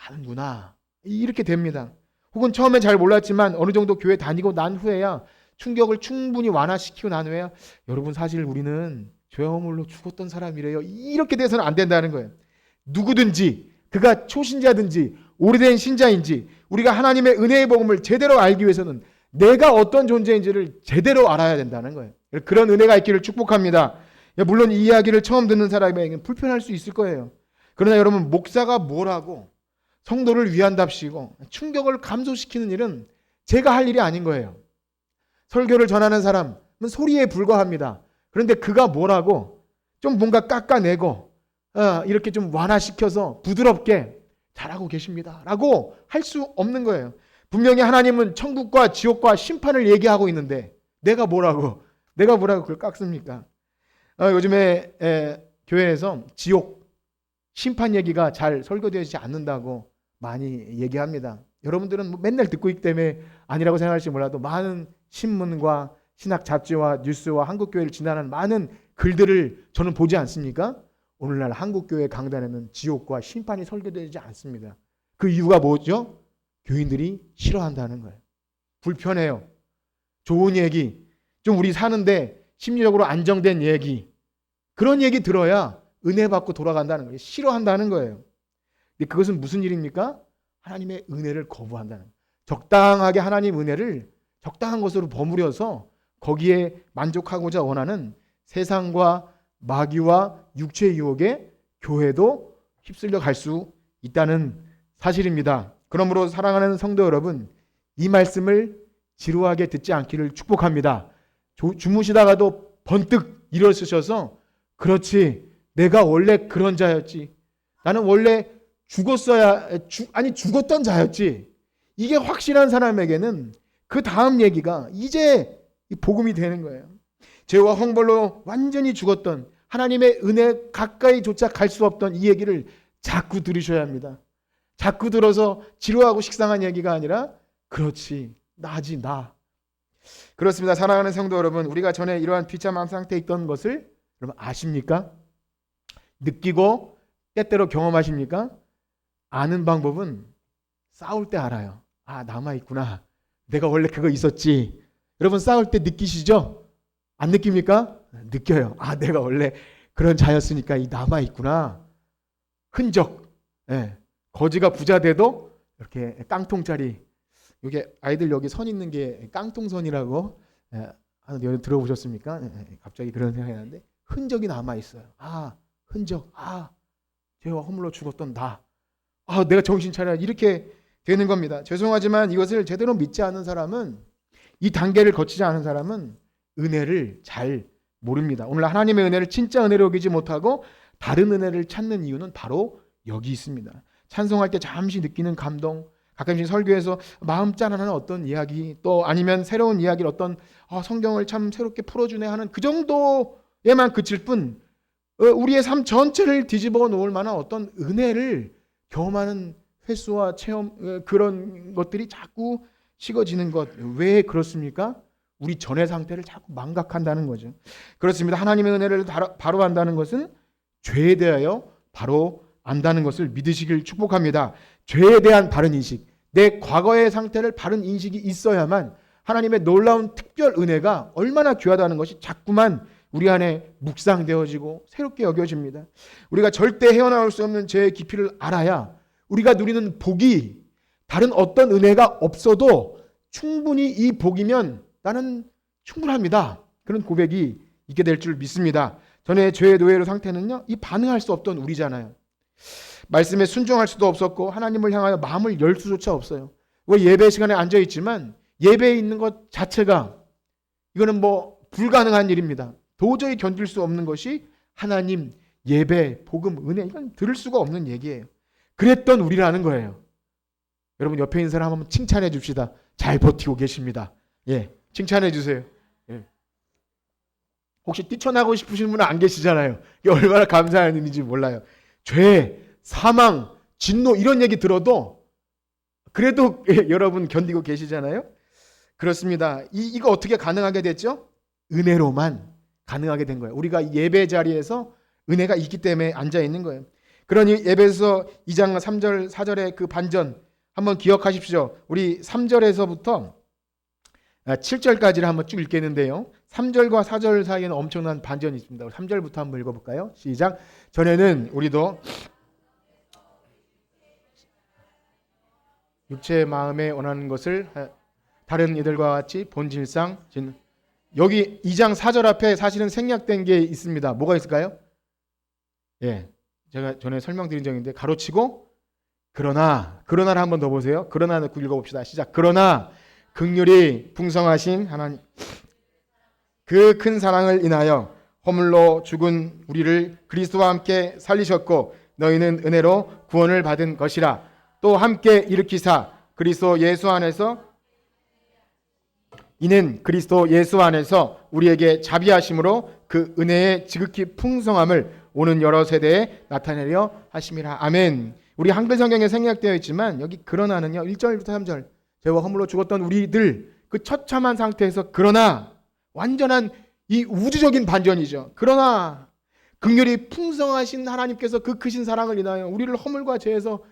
아는구나 이렇게 됩니다. 혹은 처음에 잘 몰랐지만 어느 정도 교회 다니고 난 후에야 충격을 충분히 완화시키고 난 후에야 여러분 사실 우리는 죄와 허물로 죽었던 사람이래요. 이렇게 돼서는 안 된다는 거예요. 누구든지 그가 초신자든지 오래된 신자인지 우리가 하나님의 은혜의 복음을 제대로 알기 위해서는 내가 어떤 존재인지를 제대로 알아야 된다는 거예요. 그런 은혜가 있기를 축복합니다. 물론 이 이야기를 처음 듣는 사람에게는 불편할 수 있을 거예요. 그러나 여러분 목사가 뭐라고 성도를 위한답시고 충격을 감소시키는 일은 제가 할 일이 아닌 거예요. 설교를 전하는 사람은 소리에 불과합니다. 그런데 그가 뭐라고 좀 뭔가 깎아내고 이렇게 좀 완화시켜서 부드럽게 잘하고 계십니다 라고 할 수 없는 거예요. 분명히 하나님은 천국과 지옥과 심판을 얘기하고 있는데 내가 뭐라고 그걸 깎습니까? 요즘에 교회에서 지옥 심판 얘기가 잘 설교되지 않는다고 많이 얘기합니다. 여러분들은 뭐 맨날 듣고 있기 때문에 아니라고 생각할지 몰라도 많은 신문과 신학 잡지와 뉴스와 한국교회를 진단하는 많은 글들을 저는 보지 않습니까? 오늘날 한국교회 강단에는 지옥과 심판이 설계되지 않습니다. 그 이유가 뭐죠? 교인들이 싫어한다는 거예요. 불편해요. 좋은 얘기, 좀 우리 사는데 심리적으로 안정된 얘기, 그런 얘기 들어야 은혜 받고 돌아간다는 거예요. 싫어한다는 거예요. 근데 그것은 무슨 일입니까? 하나님의 은혜를 거부한다는 거예요. 적당하게 하나님 은혜를 적당한 것으로 버무려서 거기에 만족하고자 원하는 세상과 마귀와 육체의 유혹에 교회도 휩쓸려 갈 수 있다는 사실입니다. 그러므로 사랑하는 성도 여러분, 이 말씀을 지루하게 듣지 않기를 축복합니다. 주무시다가도 번뜩 일어서셔서 그렇지, 내가 원래 그런 자였지, 나는 원래 죽었던 자였지, 이게 확실한 사람에게는 그 다음 얘기가 이제 복음이 되는 거예요. 죄와 형벌로 완전히 죽었던, 하나님의 은혜 가까이조차 갈 수 없던 이 얘기를 자꾸 들으셔야 합니다. 자꾸 들어서 지루하고 식상한 얘기가 아니라 그렇지, 나지, 나. 그렇습니다. 사랑하는 성도 여러분, 우리가 전에 이러한 비참한 상태에 있던 것을 여러분 아십니까? 느끼고 때때로 경험하십니까? 아는 방법은 싸울 때 알아요. 아, 남아있구나. 내가 원래 그거 있었지. 여러분 싸울 때 느끼시죠? 안 느낍니까? 느껴요. 아, 내가 원래 그런 자였으니까 이 남아있구나. 흔적. 예. 거지가 부자 돼도 이렇게 깡통짜리, 이게 아이들 여기 선 있는 게 깡통선이라고 들어보셨습니까? 갑자기 그런 생각이 나는데 흔적이 남아있어요. 아, 흔적. 아, 죄와 허물로 죽었던 나. 아, 내가 정신 차려. 이렇게 되는 겁니다. 죄송하지만 이것을 제대로 믿지 않은 사람은, 이 단계를 거치지 않은 사람은 은혜를 잘 모릅니다. 오늘 하나님의 은혜를 진짜 은혜로 여기지 못하고 다른 은혜를 찾는 이유는 바로 여기 있습니다. 찬송할 때 잠시 느끼는 감동, 가끔씩 설교에서 마음 짠하는 어떤 이야기, 또 아니면 새로운 이야기를 어떤 성경을 참 새롭게 풀어주네 하는 그 정도에만 그칠 뿐, 우리의 삶 전체를 뒤집어 놓을 만한 어떤 은혜를 경험하는 횟수와 체험, 그런 것들이 자꾸 식어지는 것. 왜 그렇습니까? 우리 전의 상태를 자꾸 망각한다는 거죠. 그렇습니다. 하나님의 은혜를 바로 안다는 것은 죄에 대하여 바로 안다는 것을 믿으시길 축복합니다. 죄에 대한 바른 인식, 내 과거의 상태를 바른 인식이 있어야만 하나님의 놀라운 특별 은혜가 얼마나 귀하다는 것이 자꾸만 우리 안에 묵상되어지고 새롭게 여겨집니다. 우리가 절대 헤어나올 수 없는 죄의 깊이를 알아야 우리가 누리는 복이 다른 어떤 은혜가 없어도 충분히 이 복이면 나는 충분합니다. 그런 고백이 있게 될 줄 믿습니다. 전에 죄의 노예로 상태는요, 이 반응할 수 없던 우리잖아요. 말씀에 순종할 수도 없었고 하나님을 향하여 마음을 열 수조차 없어요. 예배 시간에 앉아 있지만 예배에 있는 것 자체가 이거는 뭐 불가능한 일입니다. 도저히 견딜 수 없는 것이 하나님, 예배, 복음, 은혜, 이건 들을 수가 없는 얘기예요. 그랬던 우리라는 거예요. 여러분 옆에 있는 사람 한번 칭찬해 줍시다. 잘 버티고 계십니다. 예, 칭찬해 주세요. 예. 혹시 뛰쳐나고 싶으신 분은 안 계시잖아요. 이게 얼마나 감사한 일인지 몰라요. 죄, 사망, 진노 이런 얘기 들어도 그래도 여러분 견디고 계시잖아요. 그렇습니다. 이거 어떻게 가능하게 됐죠? 은혜로만 가능하게 된 거예요. 우리가 예배 자리에서 은혜가 있기 때문에 앉아 있는 거예요. 그러니 에베소 2장 3절 4절의 그 반전 한번 기억하십시오. 우리 3절에서부터 7절까지를 한번 쭉 읽겠는데요. 3절과 4절 사이에는 엄청난 반전이 있습니다. 3절부터 한번 읽어볼까요? 시작. 전에는 우리도 육체의 마음에 원하는 것을 다른 이들과 같이 본질상, 여기 2장 4절 앞에 사실은 생략된 게 있습니다. 뭐가 있을까요? 예, 제가 전에 설명드린 적인데 가로치고 그러나를 한번 더 보세요. 그러나 넣고 읽어봅시다. 시작. 그러나 긍휼이 풍성하신 하나님 그 큰 사랑을 인하여 허물로 죽은 우리를 그리스도와 함께 살리셨고 너희는 은혜로 구원을 받은 것이라. 또 함께 일으키사 그리스도 예수 안에서 이는 그리스도 예수 안에서 우리에게 자비하심으로 그 은혜의 지극히 풍성함을 오는 여러 세대에 나타내려 하심이라. 아멘. 우리 한글 성경에 생략되어 있지만 여기 그러나는요. 1절부터 3절. 죄와 허물로 죽었던 우리들 그 처참한 상태에서 그러나 완전한 이 우주적인 반전이죠. 그러나 긍휼이 풍성하신 하나님께서 그 크신 사랑을 인하여 우리를 허물과 죄에서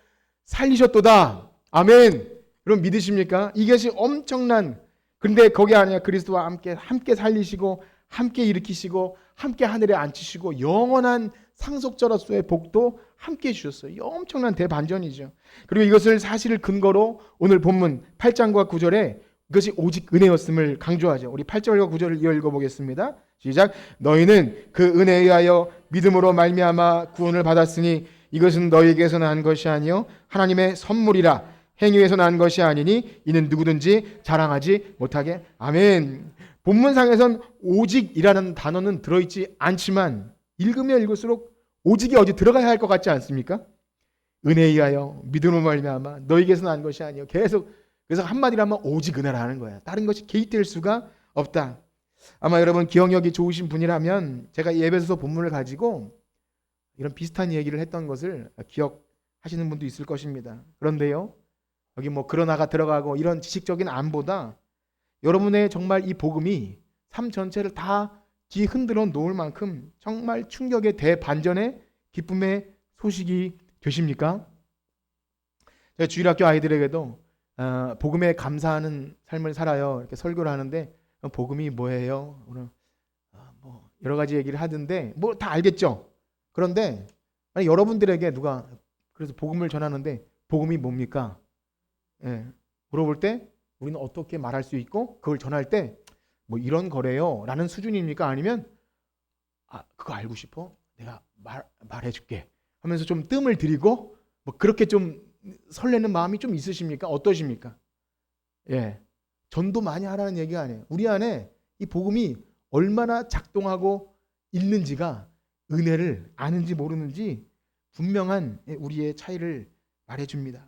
살리셨도다. 아멘. 여러분 믿으십니까? 이것이 엄청난, 근데 거기 안에 그리스도와 함께 살리시고 함께 일으키시고 함께 하늘에 앉히시고 영원한 상속자로서의 복도 함께 해주셨어요. 이 엄청난 대반전이죠. 그리고 이것을 사실을 근거로 오늘 본문 8장과 9절에 이것이 오직 은혜였음을 강조하죠. 우리 8절과 9절을 이어 읽어보겠습니다. 시작. 너희는 그 은혜에 의하여 믿음으로 말미암아 구원을 받았으니 이것은 너희에게서 난 것이 아니요 하나님의 선물이라. 행위에서 난 것이 아니니 이는 누구든지 자랑하지 못하게. 아멘. 본문상에선 오직이라는 단어는 들어있지 않지만 읽으면 읽을수록 오직이 어디 들어가야 할 것 같지 않습니까? 은혜에 의하여 믿음으로 말미암아 너희에게서 난 것이 아니요. 계속 그래서 한마디로 하면 오직 은혜라는 거야. 다른 것이 개입될 수가 없다. 아마 여러분 기억력이 좋으신 분이라면 제가 에베소서 본문을 가지고 이런 비슷한 얘기를 했던 것을 기억하시는 분도 있을 것입니다. 그런데요, 여기 뭐 그러나가 들어가고 이런 지식적인 안보다 여러분의 정말 이 복음이 삶 전체를 다 뒤흔들어 놓을 만큼 정말 충격의 대반전의 기쁨의 소식이 되십니까? 제가 주일학교 아이들에게도 복음에 감사하는 삶을 살아요. 이렇게 설교를 하는데 복음이 뭐예요? 오늘 뭐 여러 가지 얘기를 하던데 뭐 다 알겠죠. 그런데 아니, 여러분들에게 누가 그래서 복음을 전하는데 복음이 뭡니까? 예, 물어볼 때 우리는 어떻게 말할 수 있고 그걸 전할 때 뭐 이런 거래요 라는 수준입니까? 아니면 그거 알고 싶어? 내가 말해줄게 하면서 좀 뜸을 들이고 뭐 그렇게 좀 설레는 마음이 좀 있으십니까? 어떠십니까? 예, 전도 많이 하라는 얘기가 아니에요. 우리 안에 이 복음이 얼마나 작동하고 있는지가 은혜를 아는지 모르는지 분명한 우리의 차이를 말해줍니다.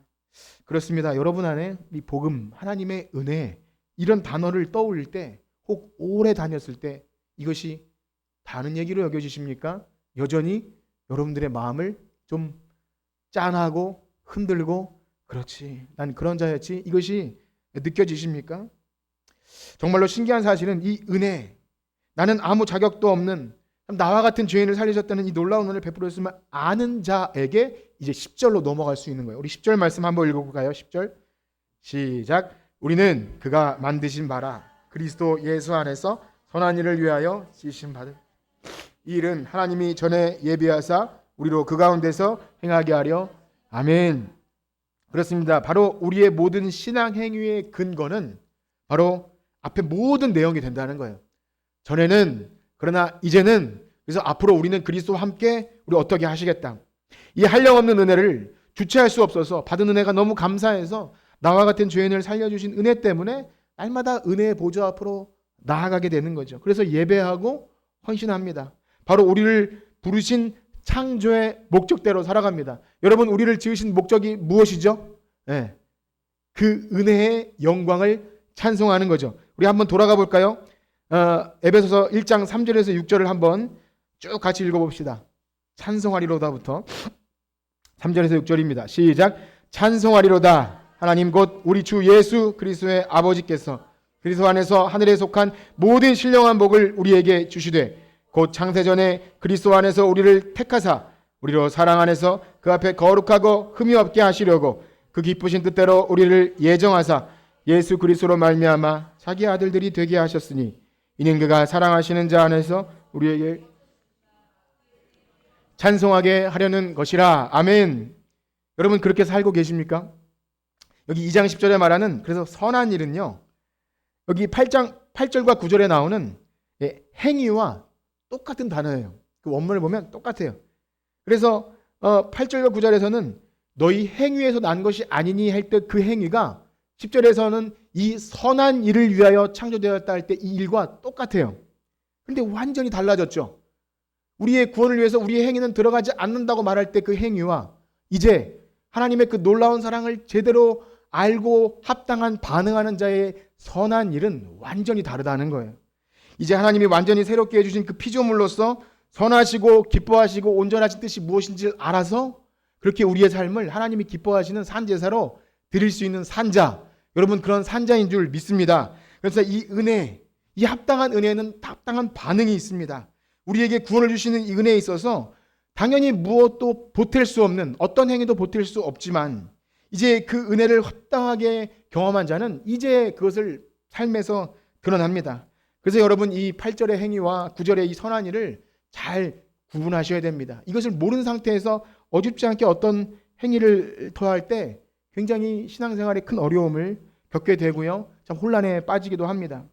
그렇습니다. 여러분 안에 이 복음, 하나님의 은혜 이런 단어를 떠올릴 때 혹 오래 다녔을 때 이것이 다른 얘기로 여겨지십니까? 여전히 여러분들의 마음을 좀 짠하고 흔들고 그렇지 난 그런 자였지 이것이 느껴지십니까? 정말로 신기한 사실은 이 은혜, 나는 아무 자격도 없는 나와 같은 죄인을 살리셨다는 이 놀라운 은혜를 베풀었음을 아는 자에게 이제 10절로 넘어갈 수 있는 거예요. 우리 10절 말씀 한번 읽어볼까요? 10절 시작. 우리는 그가 만드신 바라 그리스도 예수 안에서 선한 일을 위하여 지으심 받은 이 일은 하나님이 전에 예비하사 우리로 그 가운데서 행하게 하려. 아멘. 그렇습니다. 바로 우리의 모든 신앙 행위의 근거는 바로 앞에 모든 내용이 된다는 거예요. 전에는 그러나 이제는 그래서 앞으로 우리는 그리스도와 함께 우리 어떻게 하시겠다. 이 한량없는 은혜를 주체할 수 없어서 받은 은혜가 너무 감사해서 나와 같은 죄인을 살려주신 은혜 때문에 날마다 은혜의 보좌 앞으로 나아가게 되는 거죠. 그래서 예배하고 헌신합니다. 바로 우리를 부르신 창조의 목적대로 살아갑니다. 여러분 우리를 지으신 목적이 무엇이죠? 네. 그 은혜의 영광을 찬송하는 거죠. 우리 한번 돌아가 볼까요? 에베소서 1장 3절에서 6절을 한번 쭉 같이 읽어봅시다. 찬송하리로다부터 3절에서 6절입니다. 시작. 찬송하리로다. 하나님 곧 우리 주 예수 그리스도의 아버지께서 그리스도 안에서 하늘에 속한 모든 신령한 복을 우리에게 주시되 곧 창세전에 그리스도 안에서 우리를 택하사 우리로 사랑 안에서 그 앞에 거룩하고 흠이 없게 하시려고 그 기쁘신 뜻대로 우리를 예정하사 예수 그리스도로 말미암아 자기 아들들이 되게 하셨으니 이는 그가 사랑하시는 자 안에서 우리에게 찬송하게 하려는 것이라. 아멘. 여러분 그렇게 살고 계십니까? 여기 2장 10절에 말하는 그래서 선한 일은요, 여기 8절과 9절에 나오는 행위와 똑같은 단어예요. 그 원문을 보면 똑같아요. 그래서 8절과 9절에서는 너희 행위에서 난 것이 아니니 할 때 그 행위가 10절에서는 이 선한 일을 위하여 창조되었다 할 때 이 일과 똑같아요. 그런데 완전히 달라졌죠. 우리의 구원을 위해서 우리의 행위는 들어가지 않는다고 말할 때 그 행위와 이제 하나님의 그 놀라운 사랑을 제대로 알고 합당한 반응하는 자의 선한 일은 완전히 다르다는 거예요. 이제 하나님이 완전히 새롭게 해주신 그 피조물로서 선하시고 기뻐하시고 온전하신 뜻이 무엇인지를 알아서 그렇게 우리의 삶을 하나님이 기뻐하시는 산제사로 드릴 수 있는 산자, 여러분 그런 산자인 줄 믿습니다. 그래서 이 은혜, 이 합당한 은혜는 합당한 반응이 있습니다. 우리에게 구원을 주시는 이 은혜에 있어서 당연히 무엇도 보탤 수 없는, 어떤 행위도 보탤 수 없지만 이제 그 은혜를 합당하게 경험한 자는 이제 그것을 삶에서 드러납니다. 그래서 여러분 이 8절의 행위와 9절의 이 선한 일을 잘 구분하셔야 됩니다. 이것을 모르는 상태에서 어줍지 않게 어떤 행위를 더할 때 굉장히 신앙생활에 큰 어려움을 겪게 되고요. 참 혼란에 빠지기도 합니다.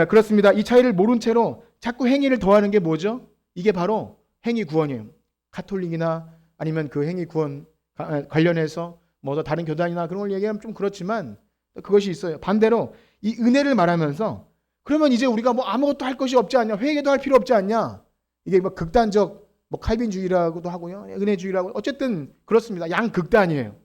그렇습니다. 이 차이를 모른 채로 자꾸 행위를 더하는 게 뭐죠? 이게 바로 행위 구원이에요. 가톨릭이나 아니면 그 행위 구원 관련해서 뭐 다른 교단이나 그런 걸 얘기하면 좀 그렇지만 그것이 있어요. 반대로 이 은혜를 말하면서 그러면 이제 우리가 뭐 아무것도 할 것이 없지 않냐, 회개도 할 필요 없지 않냐, 이게 뭐 극단적 뭐 칼빈주의라고도 하고요, 은혜주의라고, 어쨌든 그렇습니다. 양극단이에요.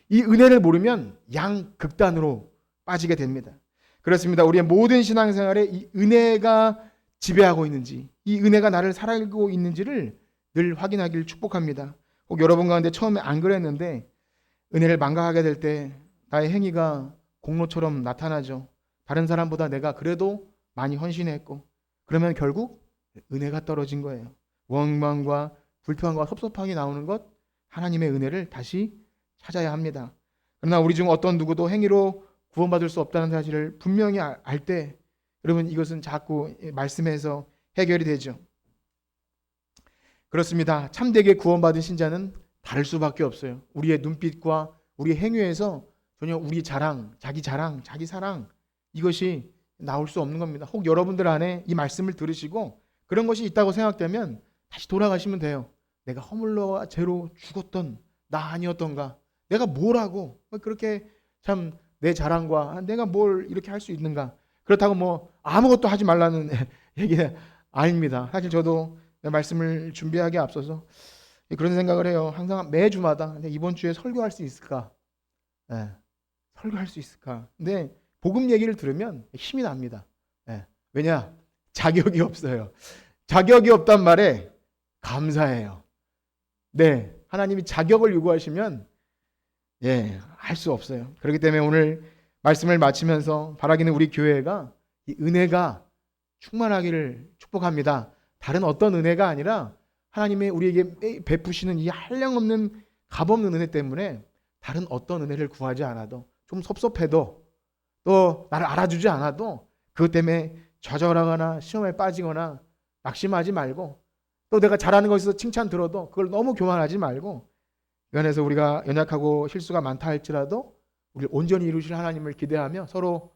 이 은혜를 모르면 양극단으로 빠지게 됩니다. 그렇습니다. 우리의 모든 신앙생활에 이 은혜가 지배하고 있는지, 이 은혜가 나를 살아가고 있는지를 늘 확인하기를 축복합니다. 혹 여러분 가운데 처음에 안 그랬는데 은혜를 망각하게 될 때 나의 행위가 공로처럼 나타나죠. 다른 사람보다 내가 그래도 많이 헌신했고, 그러면 결국 은혜가 떨어진 거예요. 원망과 불평과 섭섭함이 나오는 것, 하나님의 은혜를 다시 찾아야 합니다. 그러나 우리 중 어떤 누구도 행위로 구원받을 수 없다는 사실을 분명히 알 때 여러분 이것은 자꾸 말씀에서 해결이 되죠. 그렇습니다. 참되게 구원받은 신자는 다를 수밖에 없어요. 우리의 눈빛과 우리의 행위에서 전혀 우리 자랑, 자기 사랑, 이것이 나올 수 없는 겁니다. 혹 여러분들 안에 이 말씀을 들으시고 그런 것이 있다고 생각되면 다시 돌아가시면 돼요. 내가 허물러와 죄로 죽었던 나 아니었던가? 내가 뭘 하고 그렇게 참 내 자랑과 내가 뭘 이렇게 할 수 있는가? 그렇다고 뭐 아무것도 하지 말라는 얘기는 아닙니다. 사실 저도 말씀을 준비하기에 앞서서 그런 생각을 해요. 항상 매주마다 이번 주에 설교할 수 있을까? 설교할 수 있을까? 근데 복음 얘기를 들으면 힘이 납니다. 왜냐? 자격이 없어요. 자격이 없단 말에 감사해요. 네, 하나님이 자격을 요구하시면 할 수 없어요. 그렇기 때문에 오늘 말씀을 마치면서 바라기는 우리 교회가 이 은혜가 충만하기를 축복합니다. 다른 어떤 은혜가 아니라 하나님의 우리에게 베푸시는 이 한량없는 값없는 은혜 때문에 다른 어떤 은혜를 구하지 않아도, 좀 섭섭해도, 또 나를 알아주지 않아도 그것 때문에 좌절하거나 시험에 빠지거나 낙심하지 말고, 또 내가 잘하는 것에서 칭찬 들어도 그걸 너무 교만하지 말고, 이 안에서 우리가 연약하고 실수가 많다 할지라도 우리를 온전히 이루실 하나님을 기대하며 서로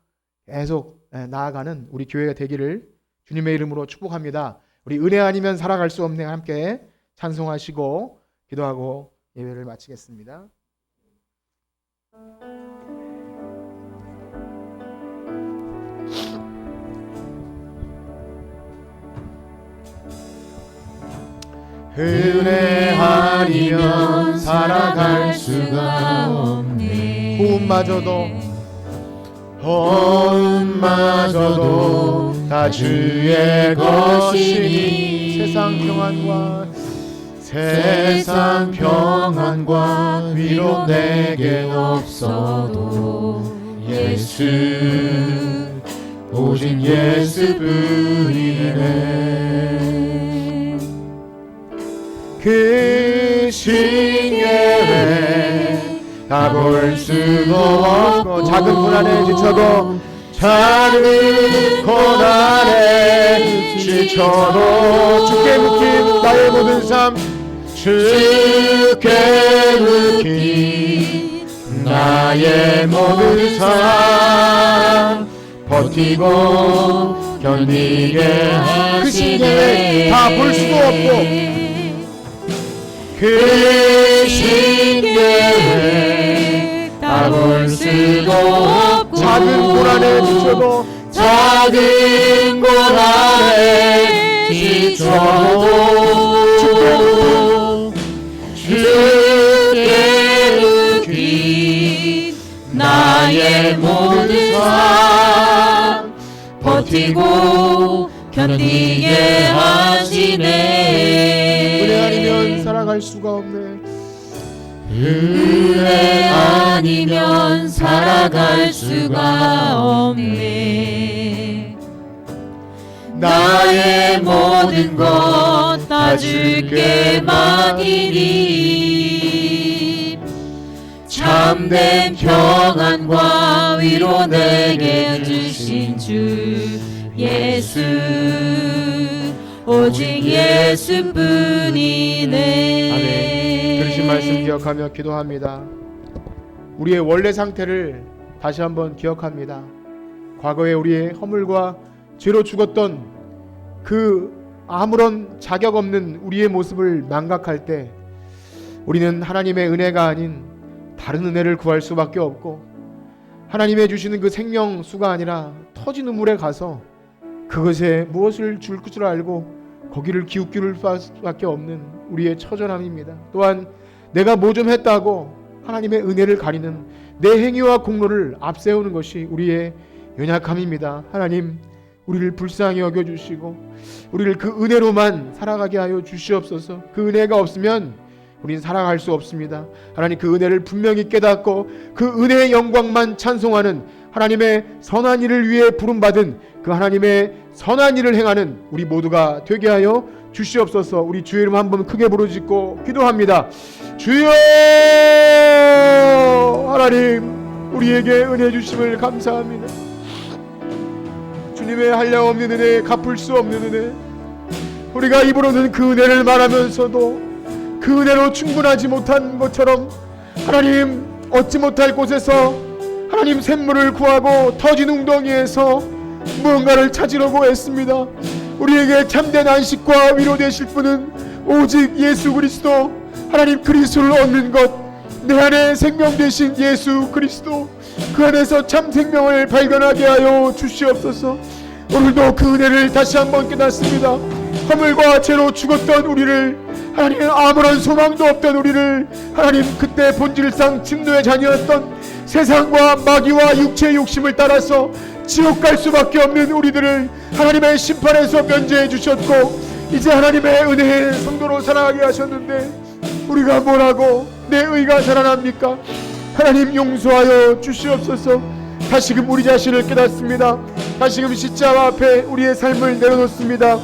계속 나아가는 우리 교회가 되기를 주님의 이름으로 축복합니다. 우리 은혜 아니면 살아갈 수 없네 함께 찬송하시고 기도하고 예배를 마치겠습니다. 은혜 아니면 살아갈 수가 없네. 호흡마저도 다 주의 것이니 세상 평안과 위로 내겐 없어도 예수, 오직 예수뿐이네. 그 신예외 다 볼 수도 없고, 작은 고난에 지쳐도 주께 묶인 나의 모든 삶, 주께 묶인 나의 모든 삶, 버티고 견디게 하시네. 다 볼 수도 없고 그 신계획 다 볼 수도 없고, 작은 고난에 지쳐도 주께 묶인 나의 모든 삶, 버티고 견디게 하시네. 은혜 아니면 살아갈 수가 없네. 은혜 아니면 살아갈 수가 없네. 나의 모든 것 다 줄게 맡기니 참된 평안과 위로 내게 주신 주 예수, 오직 예수뿐이네. 아멘. 들으신 말씀 기억하며 기도합니다. 우리의 원래 상태를 다시 한번 기억합니다. 과거에 우리의 허물과 죄로 죽었던 그 아무런 자격 없는 우리의 모습을 망각할 때 우리는 하나님의 은혜가 아닌 다른 은혜를 구할 수밖에 없고, 하나님의 주시는 그 생명수가 아니라 터진 우물에 가서 그것에 무엇을 줄 줄 알고 거기를 기웃기울 수밖에 없는 우리의 처절함입니다. 또한 내가 뭐 좀 했다고 하나님의 은혜를 가리는 내 행위와 공로를 앞세우는 것이 우리의 연약함입니다. 하나님, 우리를 불쌍히 여겨주시고 우리를 그 은혜로만 살아가게 하여 주시옵소서. 그 은혜가 없으면 우리는 살아갈 수 없습니다. 하나님, 그 은혜를 분명히 깨닫고 그 은혜의 영광만 찬송하는, 하나님의 선한 일을 위해 부름받은 그 하나님의 선한 일을 행하는 우리 모두가 되게 하여 주시옵소서. 우리 주의 이름 한번 크게 부르짖고 기도합니다. 주여! 하나님, 우리에게 은혜 주심을 감사합니다. 주님의 한량없는 은혜, 갚을 수 없는 은혜, 우리가 입으로는 그 은혜를 말하면서도 그 은혜로 충분하지 못한 것처럼 하나님, 얻지 못할 곳에서 하나님 샘물을 구하고 터진 웅덩이에서 무언가를 찾으려고 했습니다. 우리에게 참된 안식과 위로 되실 분은 오직 예수 그리스도, 하나님 그리스도를 얻는 것, 내 안에 생명 되신 예수 그리스도, 그 안에서 참 생명을 발견하게 하여 주시옵소서. 오늘도 그 은혜를 다시 한번 깨닫습니다. 허물과 죄로 죽었던 우리를, 하나님 아무런 소망도 없던 우리를, 하나님 그때 본질상 진노의 자녀였던 세상과 마귀와 육체의 욕심을 따라서 지옥 갈 수밖에 없는 우리들을 하나님의 심판에서 면제해 주셨고, 이제 하나님의 은혜의 성도로 살아가게 하셨는데 우리가 뭐라고 내 의가 살아납니까? 하나님 용서하여 주시옵소서. 다시금 우리 자신을 깨닫습니다. 다시금 십자가 앞에 우리의 삶을 내려놓습니다.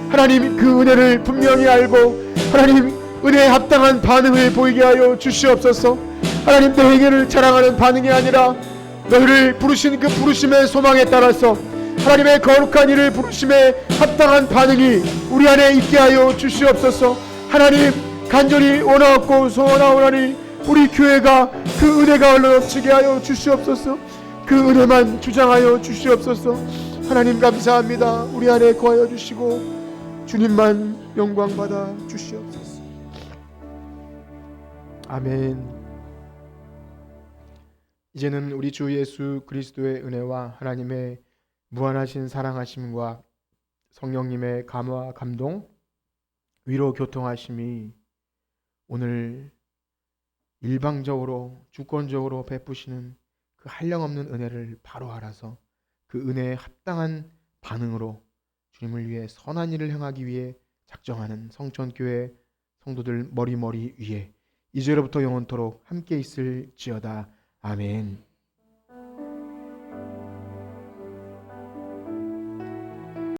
하나님, 그 은혜를 분명히 알고 하나님 은혜에 합당한 반응을 보이게 하여 주시옵소서. 하나님, 내 행위를 자랑하는 반응이 아니라 너희를 부르신 그 부르심의 소망에 따라서 하나님의 거룩한 일을 부르심에 합당한 반응이 우리 안에 있게 하여 주시옵소서. 하나님, 간절히 원하옵고 소원하오나니 우리 교회가 그 은혜가 흘러넘치게 하여 주시옵소서. 그 은혜만 주장하여 주시옵소서. 하나님 감사합니다. 우리 안에 거하여 주시고 주님만 영광 받아 주시옵소서. 아멘. 이제는 우리 주 예수 그리스도의 은혜와 하나님의 무한하신 사랑하심과 성령님의 감화 감동, 위로 교통하심이 오늘 일방적으로 주권적으로 베푸시는 그 한량없는 은혜를 바로 알아서 그 은혜에 합당한 반응으로 주님을 위해 선한 일을 행하기 위해 작정하는 성천교회 성도들 머리머리 위에 이제로부터 영원토록 함께 있을지어다. 아멘.